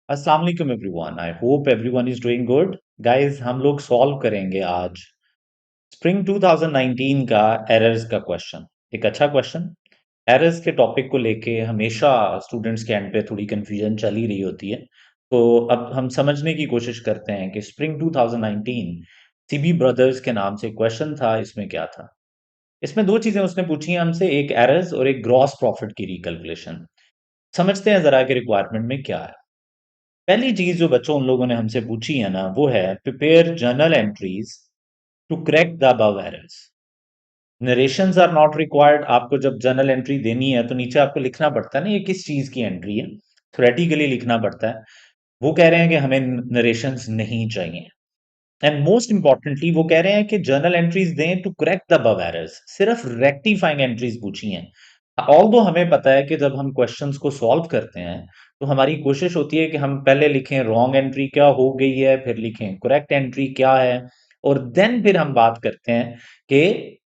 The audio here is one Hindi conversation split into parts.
अस्सलाम वालेकुम everyone. I hope everyone is doing good. Guys, हम लोग सॉल्व करेंगे आज स्प्रिंग 2019 का एरर्स का क्वेश्चन। एक अच्छा क्वेश्चन। एरर्स के टॉपिक को लेके हमेशा स्टूडेंट्स के एंड पे थोड़ी कंफ्यूजन चल ही रही होती है। तो अब हम समझने की कोशिश करते हैं कि स्प्रिंग 2019 सीबी ब्रदर्स के नाम से क्वेश्चन था, इसमें क्या था। इसमें दो चीजें उसने पूछी हैं हमसे, एक एरर्स और एक ग्रॉस प्रॉफिट की रिकैलकुलेशन। समझते हैं जरा कि रिक्वायरमेंट में क्या है। पहली चीज जो बच्चों उन लोगों ने हमसे पूछी है ना, वो है prepare journal entries to correct the above errors. Narrations are not required. आपको जब जर्नल एंट्री देनी है तो नीचे आपको लिखना पड़ता है ना, ये किस चीज की एंट्री है, थ्योरेटिकली लिखना पड़ता है। वो कह रहे हैं कि हमें नरेशंस नहीं चाहिए। एंड मोस्ट इंपॉर्टेंटली वो कह रहे हैं कि जर्नल एंट्रीज दें to correct the above errors, सिर्फ रेक्टिफाइंग एंट्रीज पूछी हैं। ऑल्दो हमें पता है कि जब हम क्वेश्चंस को सॉल्व करते हैं तो हमारी कोशिश होती है कि हम पहले लिखें रॉन्ग एंट्री क्या हो गई है, फिर लिखें करेक्ट एंट्री क्या है, और देन फिर हम बात करते हैं कि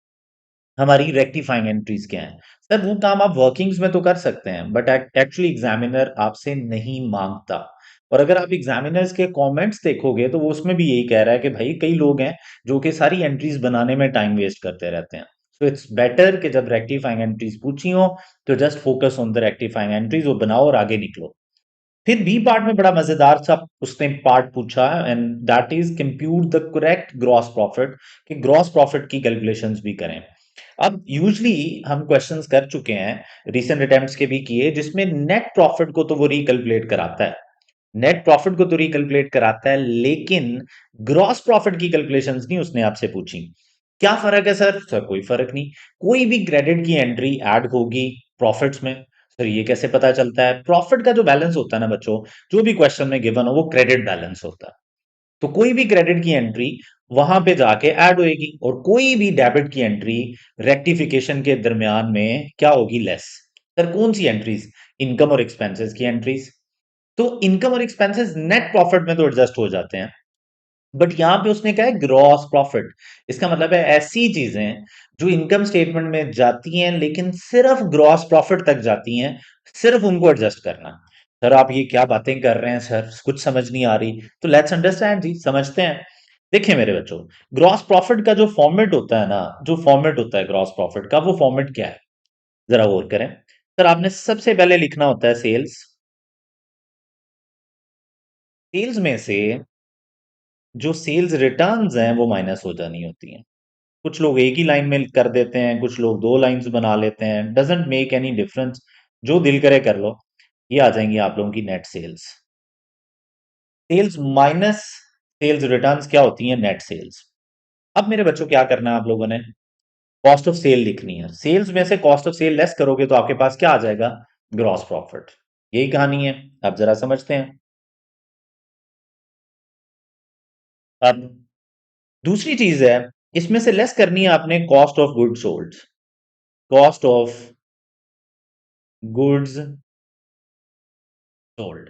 हमारी रेक्टिफाइंग एंट्रीज क्या है। सर वो काम आप वर्किंग्स में तो कर सकते हैं, बट एक्चुअली एग्जामिनर आपसे नहीं मांगता। और अगर आप एग्जामिनर्स के कमेंट्स देखोगे तो वो उसमें भी यही कह रहा है कि भाई कई लोग हैं जो कि सारी एंट्रीज बनाने में टाइम वेस्ट करते रहते हैं। सो इट्स बेटर कि जब रेक्टिफाइंग एंट्रीज पूछी हो तो just focus on the rectifying entries, वो बनाओ और आगे निकलो। फिर बी पार्ट में बड़ा मजेदार सा उसने पार्ट पूछा, and that is compute the correct gross profit, कि ग्रॉस प्रॉफिट की कैलकुलेशंस भी करें। अब यूजली हम क्वेश्चंस कर चुके हैं, रिसेंट अटेम्प्ट्स के भी किए, जिसमें नेट प्रॉफिट को तो वो रिकैलकुलेट कराता है, नेट प्रॉफिट को तो रिकैलकुलेट कराता है, लेकिन ग्रॉस प्रॉफिट की कैलकुलेशंस नहीं उसने आपसे पूछी। क्या फर्क है सर? सर कोई फर्क नहीं। कोई भी क्रेडिट की एंट्री ऐड होगी प्रॉफिट्स में। सर ये कैसे पता चलता है? प्रॉफिट का जो बैलेंस होता है ना बच्चों, जो भी क्वेश्चन में गिवन हो वो क्रेडिट बैलेंस होता है। तो कोई भी क्रेडिट की एंट्री वहां पे जाके ऐड होएगी, और कोई भी डेबिट की एंट्री रेक्टिफिकेशन के दरमियान में क्या होगी? लेस। सर कौन सी एंट्रीज? इनकम और एक्सपेंसेस की एंट्रीज। तो इनकम और एक्सपेंसेस नेट प्रॉफिट में तो एडजस्ट हो जाते हैं, बट यहां पे उसने कहा है ग्रॉस प्रॉफिट। इसका मतलब है ऐसी चीजें जो इनकम स्टेटमेंट में जाती हैं लेकिन सिर्फ ग्रॉस प्रॉफिट तक जाती हैं, सिर्फ उनको एडजस्ट करना। सर आप ये क्या बातें कर रहे हैं सर, कुछ समझ नहीं आ रही। तो लेट्स अंडरस्टैंड जी, समझते हैं। देखिए मेरे बच्चों, ग्रॉस प्रॉफिट का जो फॉर्मेट होता है ना, जो फॉर्मेट होता है ग्रॉस प्रॉफिट का, वो फॉर्मेट क्या है? जरा गौर करें। सर आपने सबसे पहले लिखना होता है सेल्स। सेल्स में से जो सेल्स रिटर्न्स हैं वो माइनस हो जानी होती हैं। कुछ लोग एक ही लाइन में कर देते हैं, कुछ लोग दो लाइंस बना लेते हैं, डजेंट मेक एनी डिफरेंस। जो दिल करे कर लो। ये आ जाएंगी आप लोगों की net sales. Sales minus sales returns क्या होती हैं? Net sales. अब मेरे बच्चों क्या करना है आप लोगों ने? कॉस्ट ऑफ सेल लिखनी है। सेल्स में से कॉस्ट ऑफ सेल लेस करोगे तो आपके पास क्या आ जाएगा? Gross profit. यही कहानी है। अब जरा समझते हैं। अब दूसरी चीज है, इसमें से लेस करनी है आपने cost of goods sold. Cost of goods sold.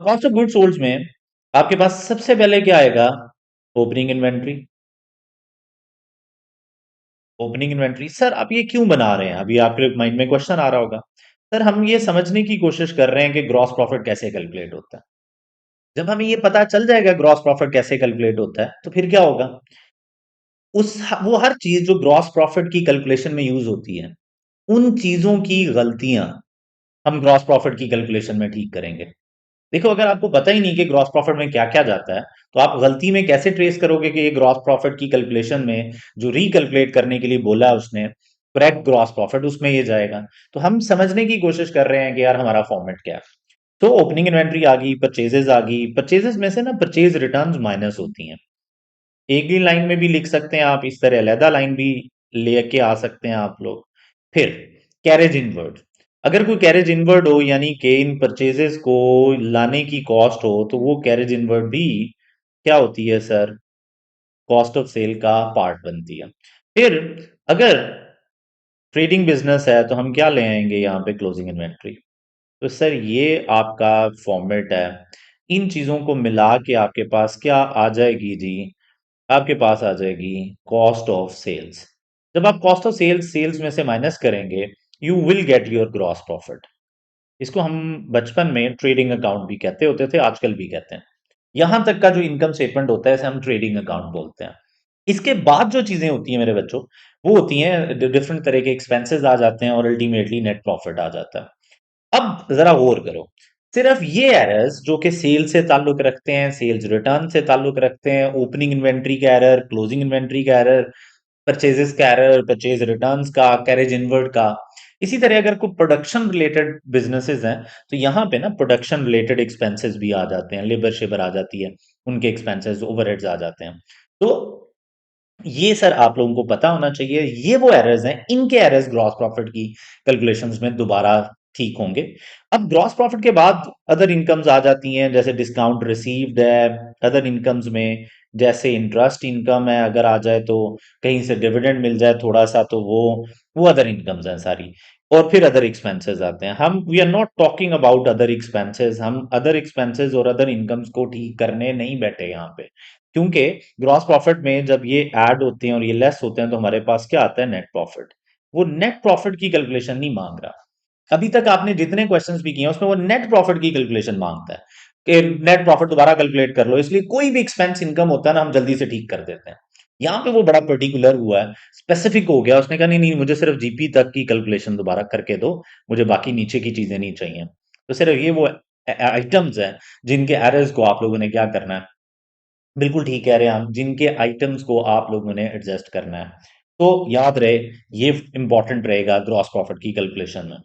Cost of goods sold में आपके पास सबसे पहले क्या आएगा? Opening inventory. Opening inventory. Sir आप ये क्यों बना रहे हैं? अभी आपके माइंड में क्वेश्चन आ रहा होगा। सर हम ये समझने की कोशिश कर रहे हैं कि ग्रॉस प्रॉफिट कैसे कैलकुलेट होता है। जब हमें ये पता चल जाएगा ग्रॉस प्रॉफिट कैसे कैलकुलेट होता है, तो फिर क्या होगा? वो हर चीज जो ग्रॉस प्रॉफिट की कैलकुलेशन में यूज होती है, उन चीजों की गलतियां हम ग्रॉस प्रॉफिट की कैलकुलेशन में ठीक करेंगे। देखो अगर आपको पता ही नहीं कि ग्रॉस प्रॉफिट में क्या क्या जाता है, तो आप गलती में कैसे ट्रेस करोगे कि ये ग्रॉस प्रॉफिट की कैलकुलेशन में जो रिकैलकुलेट करने के लिए बोला है उसने, करेक्ट ग्रॉस प्रॉफिट, उसमें ये जाएगा। तो हम समझने की कोशिश कर रहे हैं कि यार हमारा फॉर्मेट क्या है। तो ओपनिंग इन्वेंट्री आ गई, परचेजेस आ गई। परचेजेस में से ना परचेज रिटर्न्स माइनस होती हैं। एक ही लाइन में भी लिख सकते हैं आप, इस तरह अलहदा लाइन भी लेके आ सकते हैं आप लोग। फिर कैरेज इनवर्ड। अगर कोई कैरेज इनवर्ड हो, यानी कि इन परचेजेस को लाने की कॉस्ट हो, तो वो कैरेज इनवर्ड भी क्या होती है सर? कॉस्ट ऑफ सेल का पार्ट बनती है। फिर अगर ट्रेडिंग बिजनेस है तो हम क्या ले आएंगे यहाँ पे? Closing inventory. तो सर ये आपका फॉर्मेट है। इन चीजों को मिला के आपके पास क्या आ जाएगी जी? आपके पास आ जाएगी कॉस्ट ऑफ सेल्स। जब आप कॉस्ट ऑफ सेल्स सेल्स में से माइनस करेंगे, you will get your gross profit. इसको हम बचपन में ट्रेडिंग अकाउंट भी कहते होते थे, आजकल भी कहते हैं। यहां तक का जो इनकम स्टेटमेंट होता है इसे हम ट्रेडिंग अकाउंट बोलते हैं। इसके बाद जो चीजें होती हैं मेरे बच्चों, वो होती हैं डिफरेंट तरह के एक्सपेंसेस आ जाते हैं और अल्टीमेटली नेट प्रॉफिट आ जाता है। अब जरा गौर करो, सिर्फ ये एरर्स जो कि सेल से ताल्लुक रखते हैं, सेल्स रिटर्न से ताल्लुक रखते हैं, ओपनिंग इन्वेंट्री का एरर, क्लोजिंग इन्वेंट्री का एरर, परचेजेस का एरर, परचेज रिटर्न्स का, कैरेज इनवर्ड का, इसी तरह अगर कोई प्रोडक्शन रिलेटेड बिजनेसेस हैं तो यहाँ पे ना प्रोडक्शन रिलेटेड एक्सपेंसेस भी आ जाते हैं, लेबर शेबर आ जाती है, उनके एक्सपेंसेस ओवरहेड्स आ जाते हैं। तो ये सर आप लोगों को पता होना चाहिए, ये वो एरर्स हैं, इनके एरर्स ग्रॉस प्रॉफिट की कैलकुलेशंस में दोबारा ठीक होंगे। अब ग्रॉस प्रॉफिट के बाद अदर इनकम्स आ जाती हैं, जैसे डिस्काउंट रिसीव्ड है, अदर इनकम्स में जैसे इंटरेस्ट इनकम है, अगर आ जाए तो कहीं से डिविडेंड मिल जाए थोड़ा सा, तो वो अदर इनकम्स हैं सारी। और फिर अदर एक्सपेंसेस आते हैं। हम we are not talking about other expenses, हम अदर एक्सपेंसेस और अदर इनकम्स को ठीक करने नहीं बैठे यहाँ पे, क्योंकि ग्रॉस प्रॉफिट में जब ये ऐड होते हैं और ये लेस होते हैं तो हमारे पास क्या आता है, नेट प्रॉफिट। वो नेट प्रॉफिट की कैलकुलेशन नहीं मांग रहा। अभी तक आपने जितने क्वेश्चंस भी किए हैं उसमें वो नेट प्रॉफिट की कैलकुलेशन मांगता है कि नेट प्रॉफिट दोबारा कैलकुलेट कर लो, इसलिए कोई भी एक्सपेंस इनकम होता है ना हम जल्दी से ठीक कर देते हैं। यहाँ पे वो बड़ा पर्टिकुलर हुआ है, स्पेसिफिक हो गया, उसने कहा नहीं नहीं मुझे सिर्फ जीपी तक की कैलकुलेशन दोबारा करके दो, मुझे बाकी नीचे की चीजें नहीं चाहिए। तो सिर्फ ये वो आइटम्स हैं जिनके एरर्स को आप लोगों ने क्या करना है, बिल्कुल ठीक कह रहे हैं हम, जिनके आइटम्स को आप लोगों ने एडजस्ट करना है। तो याद रहे, ये इंपॉर्टेंट रहेगा ग्रॉस प्रॉफिट की कैलकुलेशन में।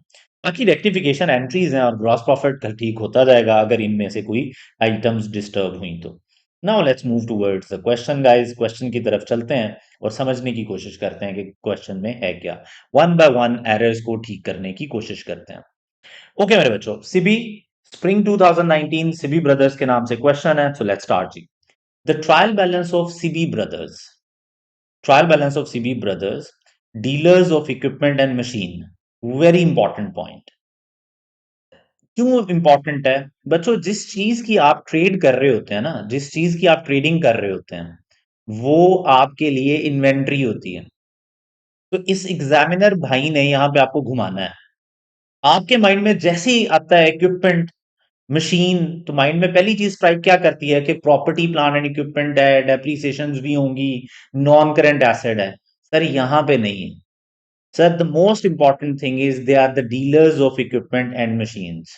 बाकी रेक्टिफिकेशन एंट्रीज हैं और ग्रॉस प्रॉफिट ठीक होता जाएगा अगर इनमें से कोई आइटम्स डिस्टर्ब हुई तो। Now let's move towards the question guys, question की तरफ चलते हैं और समझने की कोशिश करते हैं कि क्वेश्चन में है क्या। वन बाय वन एरर्स को ठीक करने की कोशिश करते हैं। ओके मेरे बच्चों, सिबी स्प्रिंग 2019 सिबी ब्रदर्स के नाम से क्वेश्चन है, सो लेट्स स्टार्ट जी। The trial balance of CB Brothers. Trial balance of CB Brothers, dealers of equipment and machine. Very important point. क्यों इंपॉर्टेंट है बच्चों? जिस चीज की आप ट्रेड कर रहे होते हैं ना, जिस चीज की आप ट्रेडिंग कर रहे होते हैं वो आपके लिए इन्वेंट्री होती है। तो इस एग्जामिनर भाई ने यहां पे आपको घुमाना है। आपके माइंड में जैसे ही आता है इक्विपमेंट, मशीन, तो माइंड में पहली चीज स्ट्राइक क्या करती है कि प्रॉपर्टी प्लांट एंड इक्विपमेंट है, डेप्रिसिएशंस भी होंगी, नॉन करेंट एसेट है। सर यहां पे नहीं है। Sir the most important thing is they are the dealers of equipment and machines.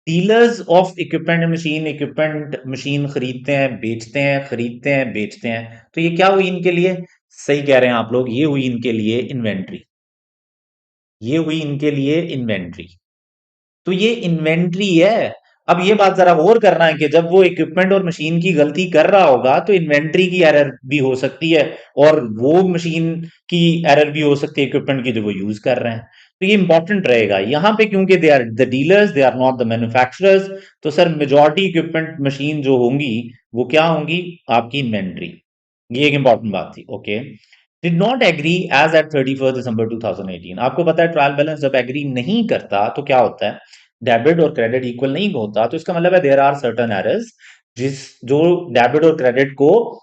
Dealers of equipment and machine, equipment machine खरीदते हैं बेचते हैं, खरीदते हैं बेचते हैं। तो ये क्या हुई इनके लिए? सही कह रहे हैं आप लोग, ये हुई इनके लिए इन्वेंट्री। ये हुई इनके लिए इन्वेंट्री। तो ये इन्वेंट्री है। अब ये बात जरा गौर करना है कि जब वो इक्विपमेंट और मशीन की गलती कर रहा होगा तो इन्वेंट्री की एरर भी हो सकती है, और वो मशीन की एरर भी हो सकती है इक्विपमेंट की जो वो यूज कर रहे हैं। तो ये इंपॉर्टेंट रहेगा यहाँ पे, क्योंकि they are the dealers, they are not the manufacturers. तो सर मेजॉरिटी इक्विपमेंट मशीन जो होंगी वो क्या होंगी? आपकी इन्वेंट्री। ये एक इंपॉर्टेंट बात थी। Okay, did not agree as at 31 December 2018। आपको पता है ट्रायल बैलेंस जब एग्री नहीं करता तो क्या होता है, डेबिट और क्रेडिट इक्वल नहीं होता, तो इसका मतलब है देयर आर सर्टेन एरर्स जिस जो डेबिट और क्रेडिट को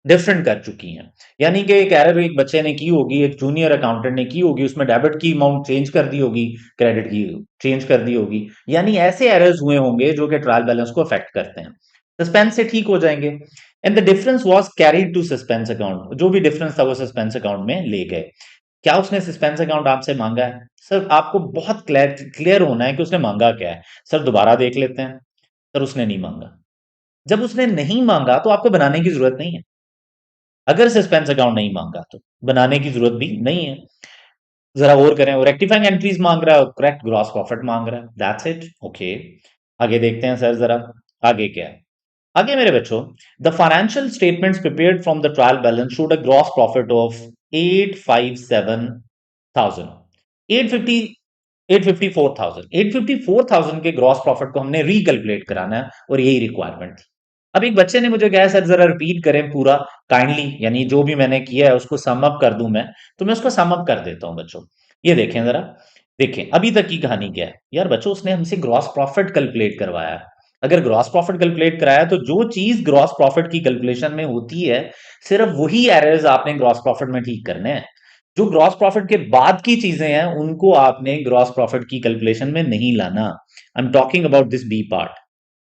डिफरेंट कर चुकी हैं। यानी कि एक एरर एक बच्चे ने की होगी, एक जूनियर अकाउंटेंट ने की होगी, उसमें डेबिट की अमाउंट चेंज कर दी होगी, क्रेडिट की चेंज कर दी होगी। यानी ऐसे एरर्स हुए होंगे जो कि ट्रायल बैलेंस को अफेक्ट करते हैं। सस्पेंस से ठीक हो जाएंगे। And the difference was carried to suspense account. जो भी डिफरेंस था वो सस्पेंस अकाउंट में ले गए। क्या उसने सस्पेंस अकाउंट आपसे मांगा है? सर आपको बहुत क्लियर होना है कि उसने मांगा क्या है। सर दोबारा देख लेते हैं। सर उसने नहीं मांगा। जब उसने नहीं मांगा तो आपको बनाने की जरूरत नहीं है। अगर सस्पेंस अकाउंट नहीं मांगा तो बनाने की जरूरत भी नहीं है। जरा और करें, वो रेक्टिफाइंग एंट्रीज मांग रहा है, करेक्ट ग्रॉस प्रॉफिट मांग रहा है, दैट्स इट। ओके, आगे देखते हैं सर जरा, आगे क्या है। आगे मेरे बच्चों, the financial statements prepared from the trial balance showed a gross profit of 857,000, 850 854,000 के ग्रॉस प्रॉफिट को हमने रिकैलकुलेट कराना है और यही रिक्वायरमेंट थी। अब एक बच्चे ने मुझे कहा सर जरा रिपीट करें पूरा काइंडली, यानी जो भी मैंने किया है उसको सम अप कर दूं मैं। तो मैं उसको सम अप कर देता हूं बच्चों। ये देखें जरा, देखें अभी तक की कहानी क्या है यार बच्चों। उसने हमसे ग्रॉस प्रॉफिट कैलकुलेट करवाया है। अगर ग्रॉस प्रॉफिट कैलकुलेट कराया तो जो चीज ग्रॉस प्रॉफिट की कैलकुलेशन में होती है, सिर्फ वही एरर्स आपने ग्रॉस प्रॉफिट में ठीक करने हैं। जो ग्रॉस प्रॉफिट के बाद की चीजें हैं उनको आपने ग्रॉस प्रॉफिट की कैलकुलेशन में नहीं लाना। I am talking about this B part,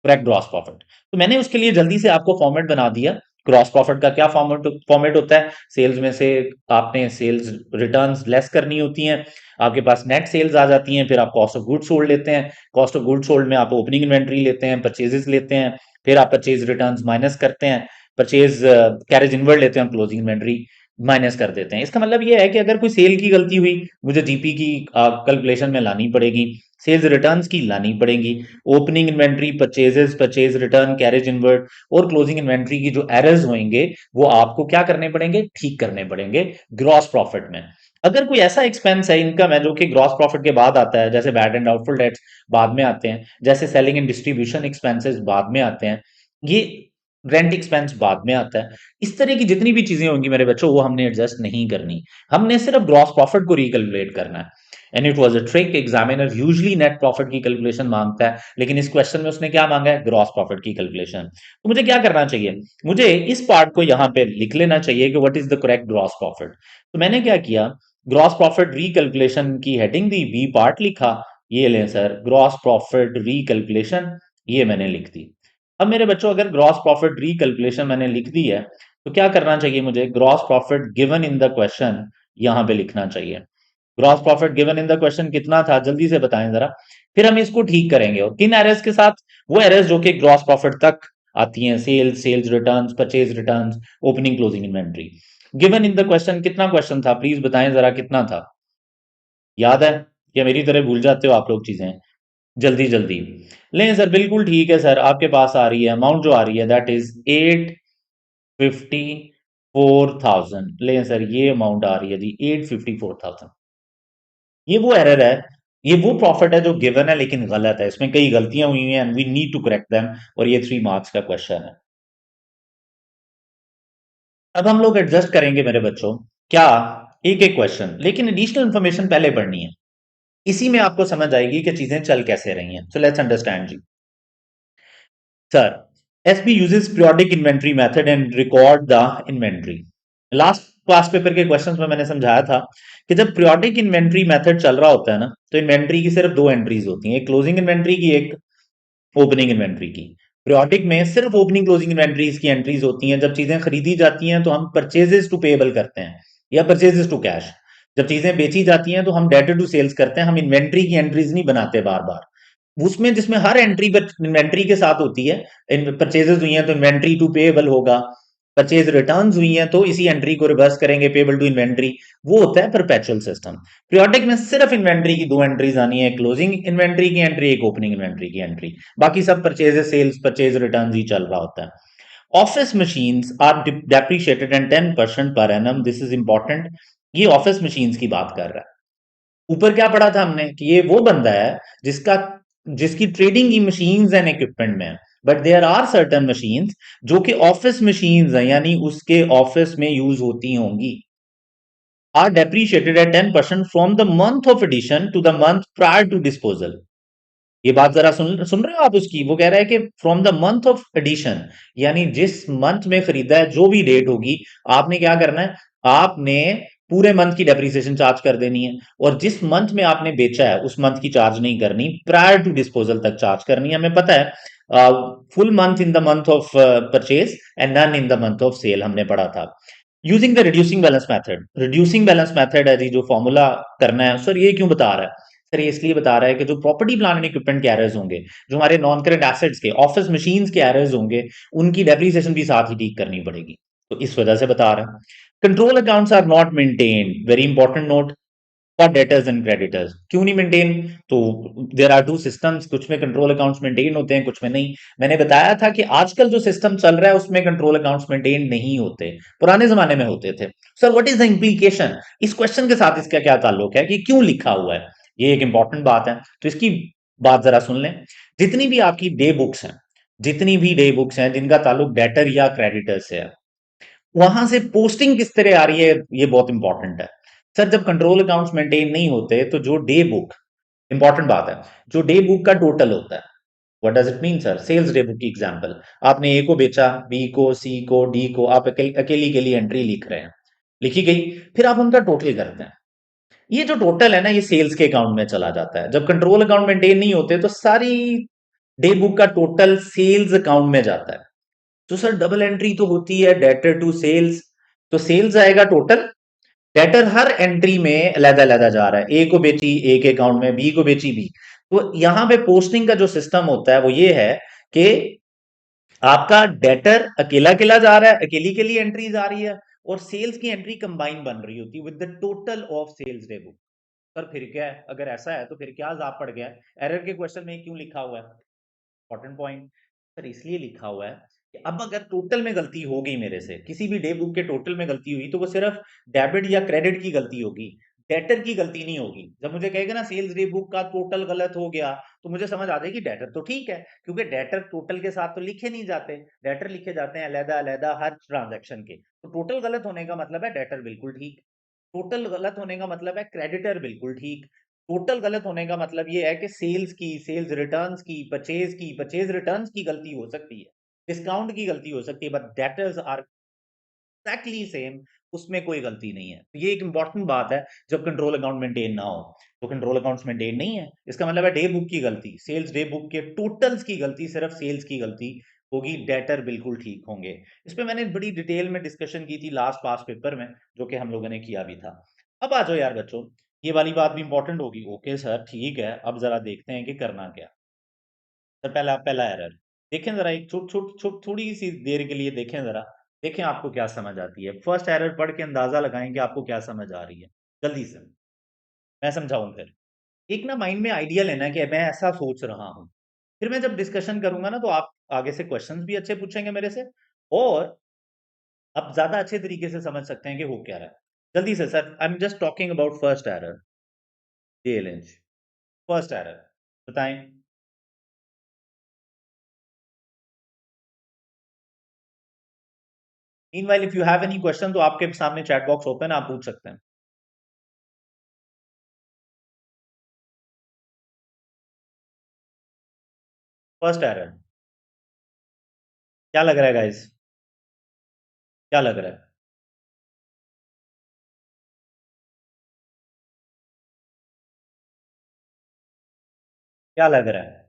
correct gross profit. तो मैंने उसके लिए जल्दी से आपको फॉर्मेट बना दिया। ग्रॉस प्रॉफिट का क्या फॉर्मेट फॉर्मेट होता है? सेल्स में से आपने सेल्स रिटर्न्स लेस करनी होती हैं, आपके पास नेट सेल्स आ जाती हैं, फिर आप कॉस्ट ऑफ गुड सोल्ड लेते हैं, कॉस्ट ऑफ गुड सोल्ड में आप ओपनिंग इन्वेंट्री लेते हैं, परचेजेस लेते हैं, फिर आप परचेज रिटर्न्स माइनस करते हैं, परचेज कैरेज इनवर्ड लेते हैं, क्लोजिंग इन्वेंट्री माइनस कर देते हैं। इसका मतलब ये है कि अगर कोई सेल की गलती हुई, मुझे जीपी की कैलकुलेशन में लानी पड़ेगी, सेल्स रिटर्न्स की लानी पड़ेगी, opening inventory, purchases, purchase return, carriage inward और क्लोजिंग इन्वेंट्री की जो एरर्स होंगे वो आपको क्या करने पड़ेंगे? ठीक करने पड़ेंगे ग्रॉस प्रॉफिट में। अगर कोई ऐसा एक्सपेंस है, इनकम है, जो कि ग्रॉस प्रॉफिट के बाद आता है, जैसे बैड एंड डाउटफुल डेट्स बाद में आते हैं, जैसे सेलिंग एंड डिस्ट्रीब्यूशन एक्सपेंसेस बाद में आते हैं, ये रेंट एक्सपेंस बाद में आता है, इस तरह की जितनी भी चीजें होंगी मेरे बच्चों वो हमने एडजस्ट नहीं करनी। हमने सिर्फ ग्रॉस प्रॉफिट को रिकैलकुलेट करना है। And it was a trick. Examiner usually net profit की कैलकुलेशन मांगता है, लेकिन इस क्वेश्चन में उसने क्या मांगा है? ग्रॉस प्रॉफिट की कैलकुलेशन। तो मुझे क्या करना चाहिए? मुझे इस पार्ट को यहां पे लिख लेना चाहिए कि what is the correct gross profit. तो मैंने क्या किया, ग्रॉस प्रॉफिट रिकैलकुलेशन की हेडिंग दी, बी पार्ट लिखा, ये लें सर ग्रॉस प्रॉफिट रिकैलकुलेशन, ये मैंने लिख दी। अब मेरे बच्चों अगर ग्रॉस प्रॉफिट रिकैलकुलेशन मैंने लिख दी है तो क्या करना चाहिए मुझे? Gross profit given in the question यहां पे लिखना चाहिए। Gross profit given in the question कितना था? जल्दी से बताएं जरा। फिर हम इसको ठीक करेंगे, और किन एरर्स के साथ? वो एरर्स जो कि ग्रॉस प्रॉफिट तक आती हैं, sales, sales returns, purchase returns, opening closing inventory. Given in the question कितना क्वेश्चन था? प्लीज बताएं जरा, कितना था? याद है या मेरी तरह भूल जाते हो आप लोग चीजें? जल्दी जल्दी लें सर। बिल्कुल ठीक है सर, आपके पास आ रही है अमाउंट, जो आ रही है दैट इज 854,000। लें सर, ये अमाउंट आ रही है जी 854,000। ये वो एरर है, ये वो प्रॉफिट है जो गिवन है लेकिन गलत है, इसमें कई गलतियां हुई हैं and we need to correct them, और ये 3 मार्क्स का क्वेश्चन है। अब हम लोग एडजस्ट करेंगे मेरे बच्चों, क्या एक एक क्वेश्चन, लेकिन एडिशनल इंफॉर्मेशन पहले पढ़नी है, इसी में आपको समझ आएगी कि चीजें चल कैसे रही हैं। सो लेट्स अंडरस्टैंड जी। Sir, SP uses periodic inventory method and record the inventory. Last class paper के क्वेश्चंस में मैंने समझाया था कि जब पीरियोडिक इन्वेंट्री मेथड चल रहा होता है ना, तो इन्वेंट्री की सिर्फ दो एंट्रीज होती हैं, एक क्लोजिंग इन्वेंट्री की, एक ओपनिंग इन्वेंट्री की। पीरियोडिक में सिर्फ ओपनिंग क्लोजिंग इन्वेंट्रीज की एंट्रीज होती हैं। जब चीजें खरीदी जाती हैं तो हम परचेजेस टू पेएबल करते हैं या परचेजेस टू कैश। जब चीजें बेची जाती हैं तो हम डेटर टू सेल्स करते हैं, हम इन्वेंट्री की एंट्रीज नहीं बनाते बार बार। उसमें जिसमें हर एंट्री पर इन्वेंट्री के साथ होती है, परचेजेस हुई हैं तो इन्वेंट्री टू पेएबल होगा, परचेज रिटर्न्स हुई हैं तो इसी एंट्री को रिवर्स करेंगे, पेएबल टू इन्वेंट्री। वो होता है परपेचुअल सिस्टम। पीरियोडिक में सिर्फ इन्वेंट्री की दो एंट्रीज आनी है, क्लोजिंग इन्वेंट्री की एंट्री, एक ओपनिंग इन्वेंट्री की एंट्री। बाकी सब परचेजेस, सेल्स, परचेज रिटर्न्स ही चल रहा होता है। Office machines are depreciated and 10% per annum, this is important. ये ऑफिस मशीन्स की बात कर रहा है। ऊपर क्या पढ़ा था हमने कि ये वो बंदा है जिसका जिसकी ट्रेडिंग की मशीन्स एंड इक्विपमेंट में है, but there are certain machines जो कि ऑफिस मशीन्स हैं, यानी उसके ऑफिस में यूज होती होंगी, are depreciated at 10% from the month of addition to the month prior to disposal. ये बात जरा सुन सुन रहे हो आप उसकी? वो कह रहा है कि from the month of addition, यानी जिस मंथ में खरीदा है, जो भी डेट होगी, आपने क्या करना है? आपने पूरे मंथ की डेप्रिसिएशन चार्ज कर देनी है, और जिस मंथ में आपने बेचा है उस मंथ की चार्ज नहीं करनी, प्रायर टू डिस्पोजल तक चार्ज करनी है। हमें पता है full month in the month of purchase and none in the month of sale, हमने पढ़ा था। Using the reducing balance method, reducing balance method है जी जो फॉर्मूला करना है। सर ये क्यों बता रहा है? सर ये इसलिए बता रहा है कि जो प्रॉपर्टी प्लांट एंड इक्विपमेंट के एरर्स होंगे, जो हमारे नॉन करंट एसेट्स के, ऑफिस मशीन्स के एरर्स होंगे, उनकी डेप्रिसिएशन भी साथ ही ठीक करनी पड़ेगी, तो इस वजह से बता रहा है। Control accounts are not maintained, very important note, for debtors and creditors. क्यों नहीं मेंटेन? तो देयर आर टू सिस्टम्स, कुछ में कंट्रोल अकाउंट्स मेंटेन होते हैं, कुछ में नहीं। मैंने बताया था कि आजकल जो सिस्टम चल रहा है उसमें कंट्रोल अकाउंट्स मेंटेन नहीं होते, पुराने जमाने में होते थे। Sir what is the implication? इस क्वेश्चन के साथ इसका क्या ताल्लुक है कि क्यों लिखा हुआ है? ये एक इंपॉर्टेंट बात है, तो इसकी बात जरा सुन लें। जितनी भी आपकी डे बुक्स हैं, जितनी भी डे बुक्स हैं जिनका ताल्लुक डेटर या क्रेडिटर से है, वहां से पोस्टिंग किस तरह आ रही है, ये बहुत इंपॉर्टेंट है। सर जब कंट्रोल अकाउंट्स मेंटेन नहीं होते तो जो डे बुक, इंपॉर्टेंट बात है, जो डे बुक का टोटल होता है, what does it mean sir? Sales day book की एग्जांपल, आपने ए को बेचा, बी को, सी को, डी को, आप अकेली के लिए एंट्री लिख रहे हैं। लिखी गई। फिर आप उनका टोटल करते हैं। ये जो टोटल है ना, ये सेल्स के अकाउंट में चला जाता है। जब कंट्रोल अकाउंट मेंटेन नहीं होते तो सारी डे बुक का टोटल सेल्स अकाउंट में जाता है। तो सर डबल एंट्री तो होती है डेटर टू सेल्स, तो सेल्स आएगा टोटल, डेटर हर एंट्री में अलग अलग जा रहा है। ए को बेची ए के अकाउंट में, बी को बेची बी। तो यहां पे पोस्टिंग का जो सिस्टम होता है वो ये है कि आपका डेटर अकेला अकेला जा रहा है, अकेली के लिए एंट्री जा रही है, और सेल्स की एंट्री कंबाइन बन रही होती है with the total of sales day book. Sir फिर क्या है, अगर ऐसा है तो फिर क्या जाप पड़ गया है? एरर के क्वेश्चन में क्यों लिखा हुआ है? Important point. सर इसलिए लिखा हुआ है कि अब अगर टोटल में गलती हो गई मेरे से, किसी भी डे बुक के टोटल में गलती हुई, तो वो सिर्फ डेबिट या क्रेडिट की गलती होगी, डेटर की गलती नहीं होगी। जब मुझे कहेगा ना सेल्स डे बुक का टोटल गलत हो गया, तो मुझे समझ आ जाएगी डेटर तो ठीक है, क्योंकि डेटर टोटल के साथ तो लिखे नहीं जाते, डेटर लिखे जाते हैं अलहदा अलहदा हर ट्रांजैक्शन के। तो टोटल गलत होने का मतलब है डेटर बिल्कुल ठीक, टोटल गलत होने का मतलब है क्रेडिटर बिल्कुल ठीक, टोटल गलत होने का मतलब ये है कि सेल्स की, सेल्स रिटर्न्स की, परचेज रिटर्न्स की गलती हो सकती है, डिस्काउंट की गलती हो सकती है, but debtors are exactly same, उसमें कोई गलती नहीं है। तो ये एक इंपॉर्टेंट बात है। जब कंट्रोल अकाउंट मेंटेन ना हो तो कंट्रोल अकाउंट्स मेंटेन नहीं है, इसका मतलब है डे बुक की गलती, सेल्स डे बुक के टोटल्स की गलती, सिर्फ सेल्स की गलती होगी, डेटर बिल्कुल ठीक होंगे। इस पे मैंने बड़ी डिटेल में डिस्कशन की थी लास्ट पास पेपर में, जो कि हम लोगों ने किया भी था। अब आ जाओ यार बच्चों, ये वाली बात भी इंपॉर्टेंट होगी। ओके सर ठीक है, अब जरा देखते हैं कि करना क्या। सर पहला एरर देखें जरा, एक छोट छोट छोट थोड़ी सी देर के लिए देखें जरा, देखें आपको क्या समझ आती है। फर्स्ट एरर पढ़ के अंदाजा लगाएं कि आपको क्या समझ आ रही है, जल्दी से। मैं समझाऊं फिर। एक ना माइंड में आइडिया लेना कि मैं ऐसा सोच रहा हूं, फिर मैं जब डिस्कशन करूंगा ना, तो आप आगे से क्वेश्चंस भी अच्छे पूछेंगे मेरे से, और आप ज्यादा अच्छे तरीके से समझ सकते हैं कि हो क्या रहा है। जल्दी से sir, I am just talking about first error. जे फर्स्ट एरर बताएं। Meanwhile if you have any question, तो आपके सामने चैट बॉक्स ओपन है, आप पूछ सकते हैं। फर्स्ट एरर क्या लग रहा है गाइस? क्या लग रहा है? क्या लग रहा है?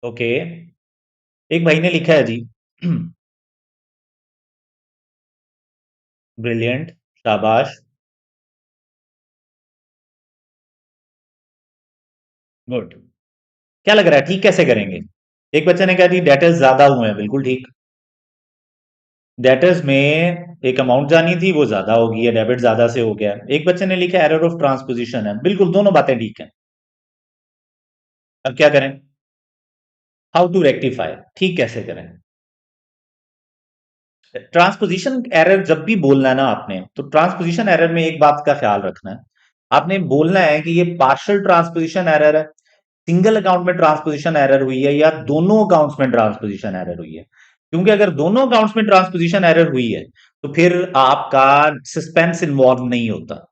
ओके, एक भाई ने लिखा है जी। ब्रिलियंट, शाबाश, गुड। क्या लग रहा है, ठीक कैसे करेंगे? एक बच्चे ने कहा जी डेटर्स ज्यादा हुए हैं, बिल्कुल ठीक। डेटर्स में एक अमाउंट जानी थी, वो ज्यादा हो गई है, डेबिट ज्यादा से हो गया है। एक बच्चे ने लिखा एरर ऑफ ट्रांसपोजिशन है, बिल्कुल दोनों बातें ठीक है। अब क्या करें? हाउ टू रेक्टिफाई, ठीक कैसे करें? ट्रांसपोजिशन एरर जब भी बोलना है ना आपने, तो ट्रांसपोजिशन एरर में एक बात का ख्याल रखना है। आपने बोलना है कि ये पार्शियल ट्रांसपोजिशन एरर है, सिंगल अकाउंट में ट्रांसपोजिशन एरर हुई है, या दोनों अकाउंट्स में ट्रांसपोजिशन एरर हुई है। क्योंकि अगर दोनों अकाउंट्स में ट्रांसपोजिशन एरर हुई है, तो फिर आपका सस्पेंस इन्वॉल्व नहीं होता।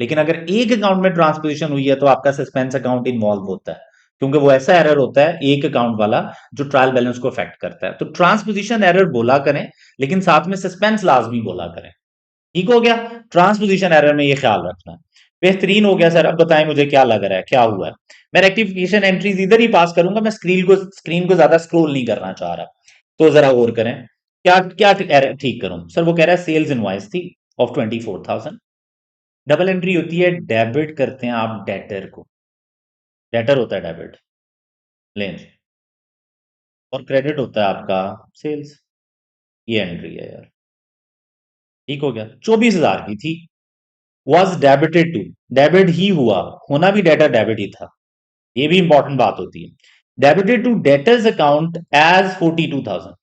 लेकिन अगर एक अकाउंट में ट्रांसपोजिशन हुई है, तो आपका सस्पेंस अकाउंट इन्वॉल्व होता है, क्योंकि वो ऐसा एरर होता है एक अकाउंट वाला जो ट्रायल बैलेंस को अफेक्ट करता है। तो ट्रांसपोजिशन एरर बोला करें, लेकिन साथ में सस्पेंस लाजमी बोला करें। ठीक हो गया? ट्रांसपोजिशन एरर में ये ख्याल रखना है। बेहतरीन हो गया सर। अब बताएं मुझे क्या लग रहा है, क्या हुआ है? मैं रेक्टिफिकेशन एंट्रीज इधर ही पास करूंगा, मैं स्क्रीन को ज्यादा स्क्रॉल नहीं करना चाह रहा। तो जरा गौर करें, क्या क्या एरर ठीक करूं? सर वो कह रहा है सेल्स इनवॉइस थी ऑफ 24,000, डबल एंट्री होती है, डेबिट करते हैं आप डेटर को, डेटर होता है डेबिट, लेंज, और क्रेडिट होता है आपका सेल्स। ये एंट्री है यार, ठीक हो गया। 24,000 की थी, वॉज डेबिटेड टू, डेबिट ही हुआ, होना भी डेटर डेबिट ही था। ये भी इंपॉर्टेंट बात होती है। Debited to debtors account as 42,000,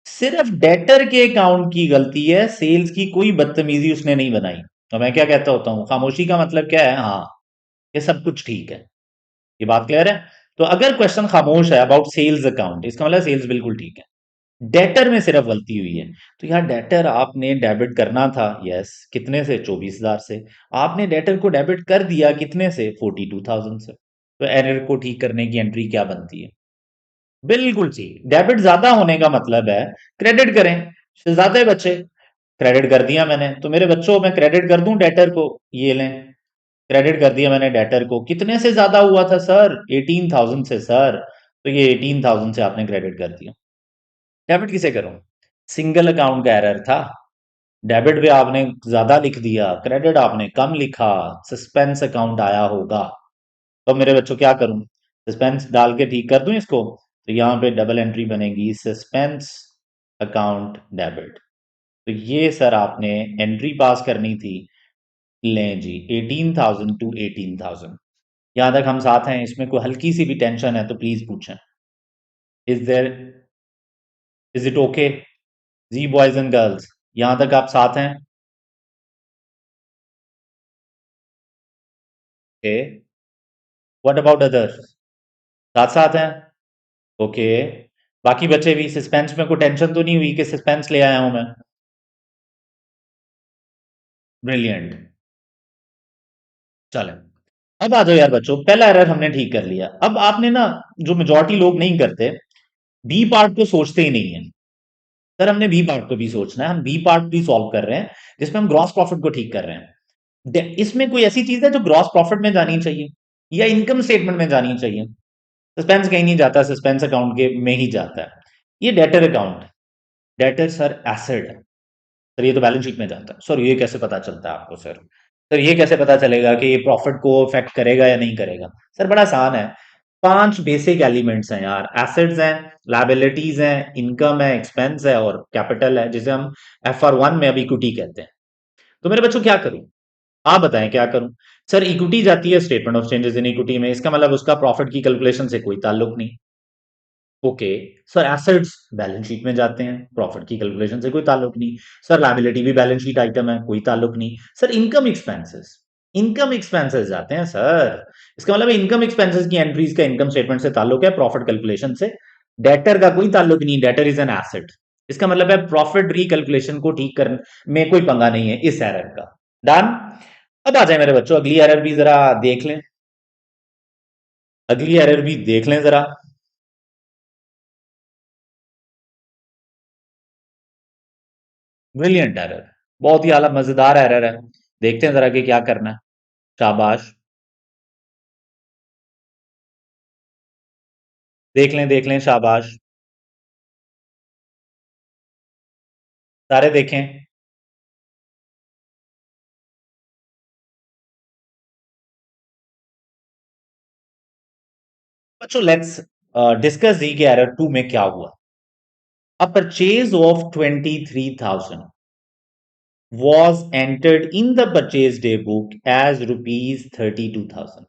सिर्फ डेटर के अकाउंट की गलती है, सेल्स की कोई बदतमीजी उसने नहीं बनाई। तो मैं क्या कहता होता हूं, खामोशी का मतलब क्या है? हाँ, ये सब कुछ ठीक है। ये बात क्लियर है? तो अगर क्वेश्चन खामोश है अबाउट सेल्स अकाउंट, इसका मतलब सेल्स बिल्कुल ठीक है, डेटर में सिर्फ गलती हुई है। तो यार डेटर आपने डेबिट करना था, यस, कितने से? 24,000 से। आपने डेटर को डेबिट कर दिया कितने से? 42,000 से। तो एरर को ठीक करने की एंट्री क्या बनती है? बिल्कुल जी। डेबिट ज्यादा होने का मतलब है क्रेडिट करें। ज्यादा बच्चे क्रेडिट कर दिया मैंने, तो मेरे बच्चों मैं क्रेडिट कर दूं डेटर को। ये लें, क्रेडिट कर दिया मैंने डेटर को। कितने से ज्यादा हुआ था सर? 18,000 से सर। तो ये 18,000 से आपने क्रेडिट कर दिया। डेबिट किसे करूं? सिंगल अकाउंट का एरर था। डेबिट पे आपने ज्यादा लिख दिया, क्रेडिट आपने कम लिखा। सस्पेंस अकाउंट आया होगा। तो मेरे बच्चों क्या करूं? सस्पेंस डाल के ठीक कर दूं इसको। तो यहाँ पे डबल एंट्री बनेगी, सस्पेंस अकाउंट डेबिट। तो ये सर आपने एंट्री पास करनी थी। लें जी, 18,000 टू 18,000। यहां तक हम साथ हैं? इसमें कोई हल्की सी भी टेंशन है तो प्लीज पूछें। Is there, is it okay जी बॉयज एंड गर्ल्स? यहां तक आप साथ हैं? Okay, what about others? साथ साथ हैं? ओके। बाकी बच्चे भी सस्पेंस में कोई टेंशन तो नहीं हुई कि सस्पेंस ले आया हूं मैं? ब्रिलियंट। चलें, अब आ जाओ यार बच्चों, पहला एरर हमने ठीक कर लिया। अब आपने ना, जो मेजॉरिटी लोग नहीं करते, बी पार्ट को सोचते ही नहीं है। सर हमने बी पार्ट को भी सोचना है, हम बी पार्ट भी सॉल्व कर रहे हैं, जिसमें हम ग्रॉस प्रॉफिट को ठीक कर रहे हैं। इसमें कोई ऐसी चीज है जो ग्रॉस प्रॉफिट में जानी चाहिए या इनकम स्टेटमेंट में जानी चाहिए? सस्पेंस कहीं नहीं जाता, सस्पेंस अकाउंट के में ही जाता है। ये debtor account, debtor sir asset है। सर ये तो बैलेंस शीट में जाता है। सर ये कैसे पता चलता है आपको सर? सर ये कैसे पता चलेगा कि ये प्रॉफिट को इफेक्ट करेगा या नहीं करेगा? सर बड़ा आसान है। 5 बेसिक एलिमेंट्स हैं यार। एसेट्स हैं, लायबिलिटीज हैं, इनकम है, एक्सपेंस है और कैपिटल है, जिसे हम FR1 में अभी इक्विटी कहते हैं। तो मेरे बच्चों क्या करूं? आप बताएं क्या करूं? सर इक्विटी जाती है statement of changes in equity में, इसका मतलब उसका प्रॉफिट की कैलकुलेशन से कोई ताल्लुक नहीं। Okay. Sir assets balance sheet में जाते हैं, प्रॉफिट की कैलकुलेशन से कोई ताल्लुक नहीं। सर लायबिलिटी भी बैलेंस शीट आइटम है, कोई ताल्लुक नहीं। Sir income expenses, income expenses जाते हैं सर। इसका मतलब इनकम एक्सपेंसेस की एंट्रीज का इनकम स्टेटमेंट से ताल्लुक है, प्रॉफिट कैलकुलेशन से। डेटर का कोई ताल्लुक नहीं, डेटर इज एन एसेट। इसका मतलब है प्रॉफिट रिकैलकुलेशन को ठीक करने में कोई पंगा नहीं है इस एरर का। डन। अब आ जाए मेरे बच्चों, अगली एरर भी जरा देख लें। अगली एरर भी देख लें जरा। ब्रिलियंट एरर, बहुत ही आला मजेदार एरर है। देखते हैं जरा कि क्या करना है। शाबाश। देख लें, शाबाश। सारे देखें। बच्चों लेट्स डिस्कस दी कि एरर 2 में क्या हुआ। A purchase of 23,000 was entered in the purchase day book as rupees 32,000।